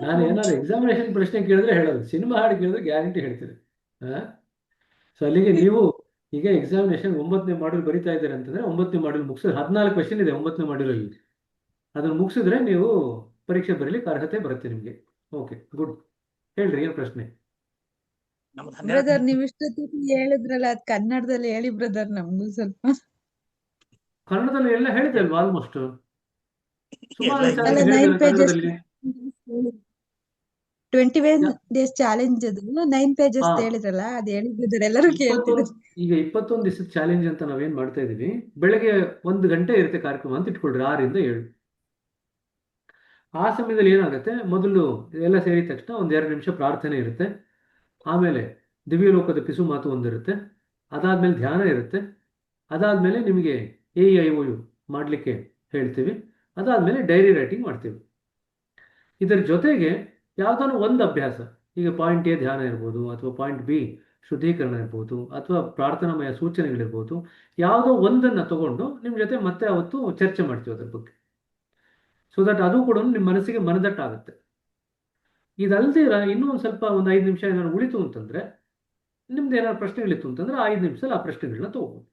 ನಾನು ಏನಾದ್ರು ಎಕ್ಸಾಮಿನೇಷನ್ ಪ್ರಶ್ನೆ ಕೇಳಿದ್ರೆ ಹೇಳೋದು, ಸಿನಿಮಾ ಹಾಡು ಕೇಳಿದ್ರೆ ಗ್ಯಾರಂಟಿ ಹೇಳ್ತೀರಿ. ಸೊ ಅಲ್ಲಿಗೆ ನೀವು ಈಗ ಎಕ್ಸಾಮಿನೇಷನ್ 9ನೇ ಮಾಡ್ಯೂಲ್ ಬರಿತಾ ಇದ್ದೀರಿ ಅಂತಂದ್ರೆ 9ನೇ ಮಾಡ್ಯೂಲ್ ಮುಗಿಸಿದ್ರೆ 14 ಕ್ವೆಶ್ಚನ್ ಇದೆ 9ನೇ ಮಾಡ್ಯೂಲ್ ಅಲ್ಲಿ. ಅದನ್ನು ಮುಗಿಸಿದ್ರೆ ನೀವು ಪರೀಕ್ಷೆ ಬರೀಲಿಕ್ಕೆ ಅರ್ಹತೆ ಬರುತ್ತೆ ನಿಮಗೆ. Okay, good. ಹೇಳ್ರಿ, ಏನು ಪ್ರಶ್ನೆ? ಬ್ರದರ್ ನೀವ್ ಇಷ್ಟೊತ್ತಿಗೆ ಹೇಳಿದ್ರಲ್ಲ ಅದ್ ಕನ್ನಡದಲ್ಲಿ ಹೇಳಿ ಬ್ರದರ್ ನಮ್ಗೂ ಸ್ವಲ್ಪ. ಕನ್ನಡದಲ್ಲಿ ಎಲ್ಲ ಹೇಳಿದೆ ಅಲ್ವಾ ಆಲ್ಮೋಸ್ಟ್. ಸುಮಾರು ವಿಚಾರ ಅಲ್ಲ ಹೇಳಿದೆ 9 pages ಕನ್ನಡದಲ್ಲಿ. 21 days ಚಾಲೆಂಜ್ ಅದು 9 pages ಹಾ. ಹೇಳಿದ್ರಲ್ಲ ಅದ್ ಹೇಳಿ ಬ್ರದರ್ ಎಲ್ಲರೂ ಕೇಳ್ತಿದ್ರು. ಈಗ 21 ದಿವಸದ ಚಾಲೆಂಜ್ ಅಂತ ನಾವೇನ್ ಮಾಡ್ತಾ ಇದೀವಿ, ಬೆಳಗ್ಗೆ 1 ಗಂಟೆ ಇರುತ್ತೆ ಕಾರ್ಯಕ್ರಮ ಅಂತ ಇಟ್ಕೊಳ್ರಿ, 6 ರಿಂದ 7. ಆ ಸಮಯದಲ್ಲಿ ಏನಾಗುತ್ತೆ, ಮೊದಲು ಎಲ್ಲ ಸೇರಿದ ತಕ್ಷಣ 1-2 ನಿಮಿಷ ಪ್ರಾರ್ಥನೆ ಇರುತ್ತೆ. ಆಮೇಲೆ ದಿವ್ಯಲೋಕದ ಪಿಸು ಮಾತು ಒಂದಿರುತ್ತೆ. ಅದಾದ್ಮೇಲೆ ಧ್ಯಾನ ಇರುತ್ತೆ. ಅದಾದ್ಮೇಲೆ ನಿಮಗೆ AEIOU ಮಾಡಲಿಕ್ಕೆ ಹೇಳ್ತೀವಿ. ಅದಾದ್ಮೇಲೆ ಡೈರಿ ರೈಟಿಂಗ್ ಮಾಡ್ತೀವಿ. ಇದರ ಜೊತೆಗೆ ಯಾವ್ದಾದ್ರು ಒಂದು ಅಭ್ಯಾಸ, ಈಗ ಪಾಯಿಂಟ್ A ಧ್ಯಾನ ಇರ್ಬೋದು, ಅಥವಾ ಪಾಯಿಂಟ್ B ಶುದ್ಧೀಕರಣ ಇರ್ಬೋದು, ಅಥವಾ ಪ್ರಾರ್ಥನಾಮಯ ಸೂಚನೆಗಳಿರ್ಬೋದು, ಯಾವುದೋ ಒಂದನ್ನು ತಗೊಂಡು ನಿಮ್ಮ ಜೊತೆ ಮತ್ತೆ ಅವತ್ತು ಚರ್ಚೆ ಮಾಡ್ತೀವಿ ಅದ್ರ ಬಗ್ಗೆ. ಸೊ ದಟ್ ಅದು ಕೂಡ ನಿಮ್ಮ ಮನಸ್ಸಿಗೆ ಮನದಟ್ಟಾಗುತ್ತೆ. ಇದಲ್ದಿರ ಇನ್ನೂ ಒಂದು ಸ್ವಲ್ಪ 5 ನಿಮಿಷ ಏನಾದ್ರು ಉಳಿತು ಅಂತಂದ್ರೆ, ನಿಮ್ದು ಏನಾದ್ರು ಪ್ರಶ್ನೆಗಳಿತ್ತು ಅಂತಂದ್ರೆ 5 ನಿಮಿಷದಲ್ಲಿ ಆ ಪ್ರಶ್ನೆಗಳನ್ನ ತಗೋಬೋದು.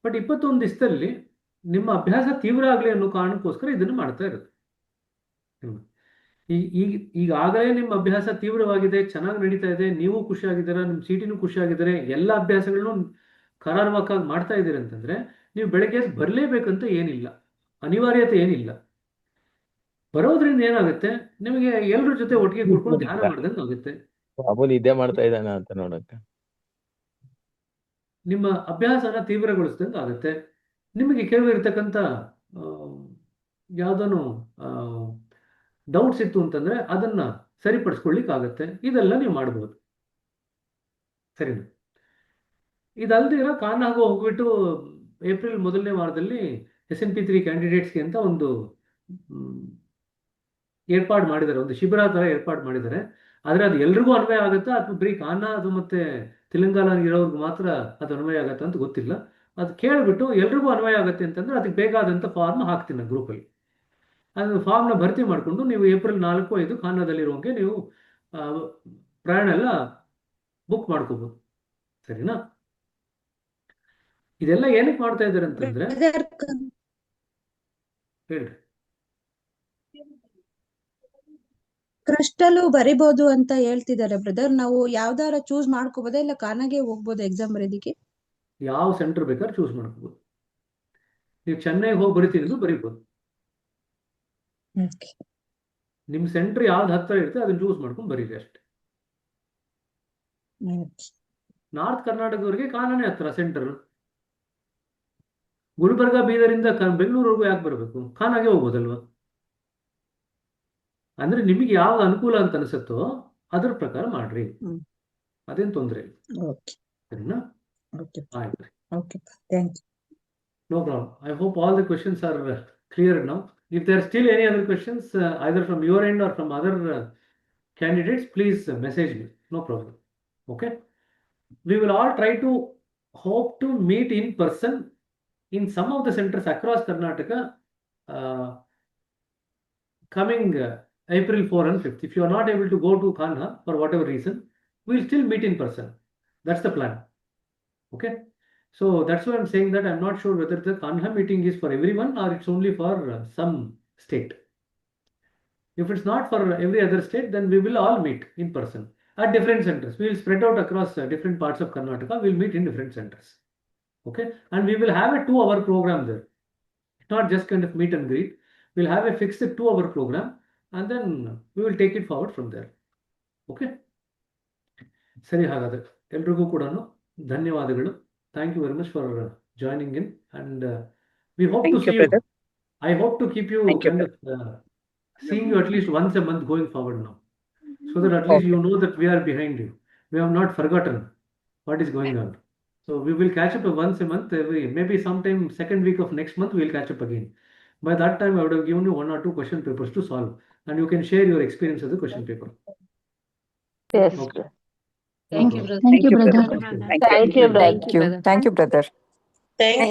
ಬಟ್ 21 ದಿವಸದಲ್ಲಿ ನಿಮ್ಮ ಅಭ್ಯಾಸ ತೀವ್ರ ಆಗಲಿ ಅನ್ನೋ ಕಾರಣಕ್ಕೋಸ್ಕರ ಇದನ್ನು ಮಾಡ್ತಾ ಇರುತ್ತೆ. ಈಗಾಗಲೇ ನಿಮ್ಮ ಅಭ್ಯಾಸ ತೀವ್ರವಾಗಿದೆ, ಚೆನ್ನಾಗಿ ನಡೀತಾ ಇದೆ, ನೀವು ಖುಷಿಯಾಗಿದ್ದೀರಾ, ನಿಮ್ಮ ಸಿಟಿನೂ ಖುಷಿಯಾಗಿದ್ದಾರೆ, ಎಲ್ಲ ಅಭ್ಯಾಸಗಳನ್ನು ಕರಾರುವಕ್ಕಾಗಿ ಮಾಡ್ತಾ ಇದ್ದೀರಿ ಅಂತಂದ್ರೆ ನೀವು ಬೆಳಗ್ಗೆ ಬರಲೇಬೇಕಂತ ಏನಿಲ್ಲ, ಅನಿವಾರ್ಯತೆ ಏನಿಲ್ಲ. ಬರೋದ್ರಿಂದ ಏನಾಗುತ್ತೆ, ನಿಮಗೆ ಎಲ್ಲರ ಜೊತೆ ಒಟ್ಟಿಗೆ ಕೂತ್ಕೊಂಡು ಧ್ಯಾನ ಮಾಡ್ದಂಗೆ ಆಗುತ್ತೆ. ಬಾಬು ನಿದ್ದೆ ಮಾಡ್ತಾ ಇದ್ದಾನ ಅಂತ ನೋಡಕ್ಕೆ. ನಿಮ್ಮ ಅಭ್ಯಾಸನ ತೀವ್ರಗೊಳಿಸಿದಂಗೆ ಆಗುತ್ತೆ. ನಿಮಗೆ ಕೆಲವು ಇರ್ತಕ್ಕಂಥ ಯಾವುದನ್ನು ಡೌಟ್ಸ್ ಇತ್ತು ಅಂತಂದ್ರೆ ಅದನ್ನ ಸರಿಪಡಿಸ್ಕೊಳ್ಳಿಕ್ಕೆ ಆಗುತ್ತೆ. ಇದೆಲ್ಲ ನೀವು ಮಾಡಬಹುದು. ಸರಿನಾ? ಇದಲ್ದಿರ ಕಾನಾಗೋ ಹೋಗ್ಬಿಟ್ಟು ಏಪ್ರಿಲ್ 1ನೇ ವಾರದಲ್ಲಿ SNP 3 ಕ್ಯಾಂಡಿಡೇಟ್ಸ್ಗೆ ಅಂತ ಒಂದು ಏರ್ಪಾಡು ಮಾಡಿದ್ದಾರೆ, ಒಂದು ಶಿಬಿರ ಥರ ಏರ್ಪಾಡು ಮಾಡಿದ್ದಾರೆ. ಆದರೆ ಅದು ಎಲ್ರಿಗೂ ಅನ್ವಯ ಆಗುತ್ತಾ ಅಥವಾ ಬರೀ ಕಾನಾ ಅದು ಮತ್ತೆ ತೆಲಂಗಾಣ ಇರೋರ್ಗೆ ಮಾತ್ರ ಅದು ಅನ್ವಯ ಆಗುತ್ತೆ ಅಂತ ಗೊತ್ತಿಲ್ಲ. ಅದು ಕೇಳಿಬಿಟ್ಟು ಎಲ್ರಿಗೂ ಅನ್ವಯ ಆಗುತ್ತೆ ಅಂತಂದ್ರೆ ಅದಕ್ಕೆ ಬೇಕಾದಂಥ ಫಾರ್ಮ್ ಹಾಕ್ತೀನಿ ನಾನು ಗ್ರೂಪಲ್ಲಿ. ಅದು ಫಾರ್ಮ್ನ ಭರ್ತಿ ಮಾಡಿಕೊಂಡು ನೀವು ಏಪ್ರಿಲ್ 4-5 ಕಾನಾದಲ್ಲಿರುವಂಗೆ ನೀವು ಪ್ರಯಾಣ ಎಲ್ಲ ಬುಕ್ ಮಾಡ್ಕೋಬೋದು. ಸರಿನಾ? ಇದೆಲ್ಲ ಏನಕ್ಕೆ ಮಾಡ್ತಾ ಇದ್ದಾರೆ ಅಂತಂದ್ರೆ, ಹೇಳ್ರಿ. ಕ್ರಸ್ಟಲ್ಲೂ ಬರಿಬಹುದು ಅಂತ ಹೇಳ್ತಿದ್ದಾರೆ ಬ್ರದರ್. ನಾವು ಯಾವ್ದಾರ ಚೂಸ್ ಮಾಡ್ಕೋಬೋದಾ ಇಲ್ಲ ಕಾನಾಗೆ ಹೋಗ್ಬೋದು ಎಕ್ಸಾಮ್ ಬರೀದಿಕ್ಕೆ? ಯಾವ ಸೆಂಟರ್ ಬೇಕಾದ್ರೆ ಚೂಸ್ ಮಾಡ್ಕೋಬೋದು. ನೀವು ಚೆನ್ನೈಗೆ ಹೋಗಿ ಬರಿತೀವಿ ಬರೀಬೋದು. ನಿಮ್ಮ ಸೆಂಟರ್ ಯಾವ್ದು ಹತ್ತಿರ ಇರುತ್ತೆ ಅದನ್ನ ಚೂಸ್ ಮಾಡ್ಕೊಂಡು ಬರೀರಿ ಅಷ್ಟೇ. ನಾರ್ತ್ ಕರ್ನಾಟಕದವರಿಗೆ ಕಾನಾನೇ ಹತ್ರ ಸೆಂಟರ್. ಗುಲ್ಬರ್ಗ ಬೀದರಿಂದ ಬೆಂಗಳೂರಿಗೂ ಯಾಕೆ ಬರಬೇಕು? ಕಾನಾಗೆ ಹೋಗ್ಬೋದಲ್ವಾ? ಅಂದ್ರೆ ನಿಮಗೆ ಯಾವ್ದು ಅನುಕೂಲ ಅಂತ ಅನಿಸುತ್ತೋ ಅದ್ರ ಪ್ರಕಾರ ಮಾಡ್ರಿ, ಅದೇನು ತೊಂದರೆ ಇಲ್ಲ. ಸರಿನಾ? ಆಯ್ತು. No problem. I hope all the questions are clear now. If there are still any other questions, either from your end or from other candidates, please message me. No problem. Okay. We will all try to hope to meet in person in some of the centers across Karnataka coming April 4 and 5th. If you are not able to go to Kanha for whatever reason, we will still meet in person. That's the plan. Okay. So that's why I'm saying that I'm not sure whether the Kanha meeting is for everyone or it's only for some state. If it's not for every other state, then we will all meet in person at different centers. We will spread out across different parts of Karnataka. We'll meet in different centers. Okay. And we will have a 2-hour program there. It's not just kind of meet and greet. We'll have a fixed 2-hour program and then we will take it forward from there. Okay. ಸರಿ, ಹಾಗಾದ್ರೆ ಎಲ್ರಿಗೂ ಕೂಡ ಧನ್ಯವಾದಗಳು. Thank you very much for joining in, and we hope to see you. I hope to keep you kind of seeing you at least once a month going forward now, so that at least you know that we are behind you. We have not forgotten what is going on. So we will catch up once a month, maybe sometime second week of next month we will catch up again. By that time I would have given you 1 or 2 question papers to solve, and you can share your experience of the question paper. Yes. Okay. Thank you, brother. Thank you, brother. Thank you, brother. Thank you, brother. Thank you.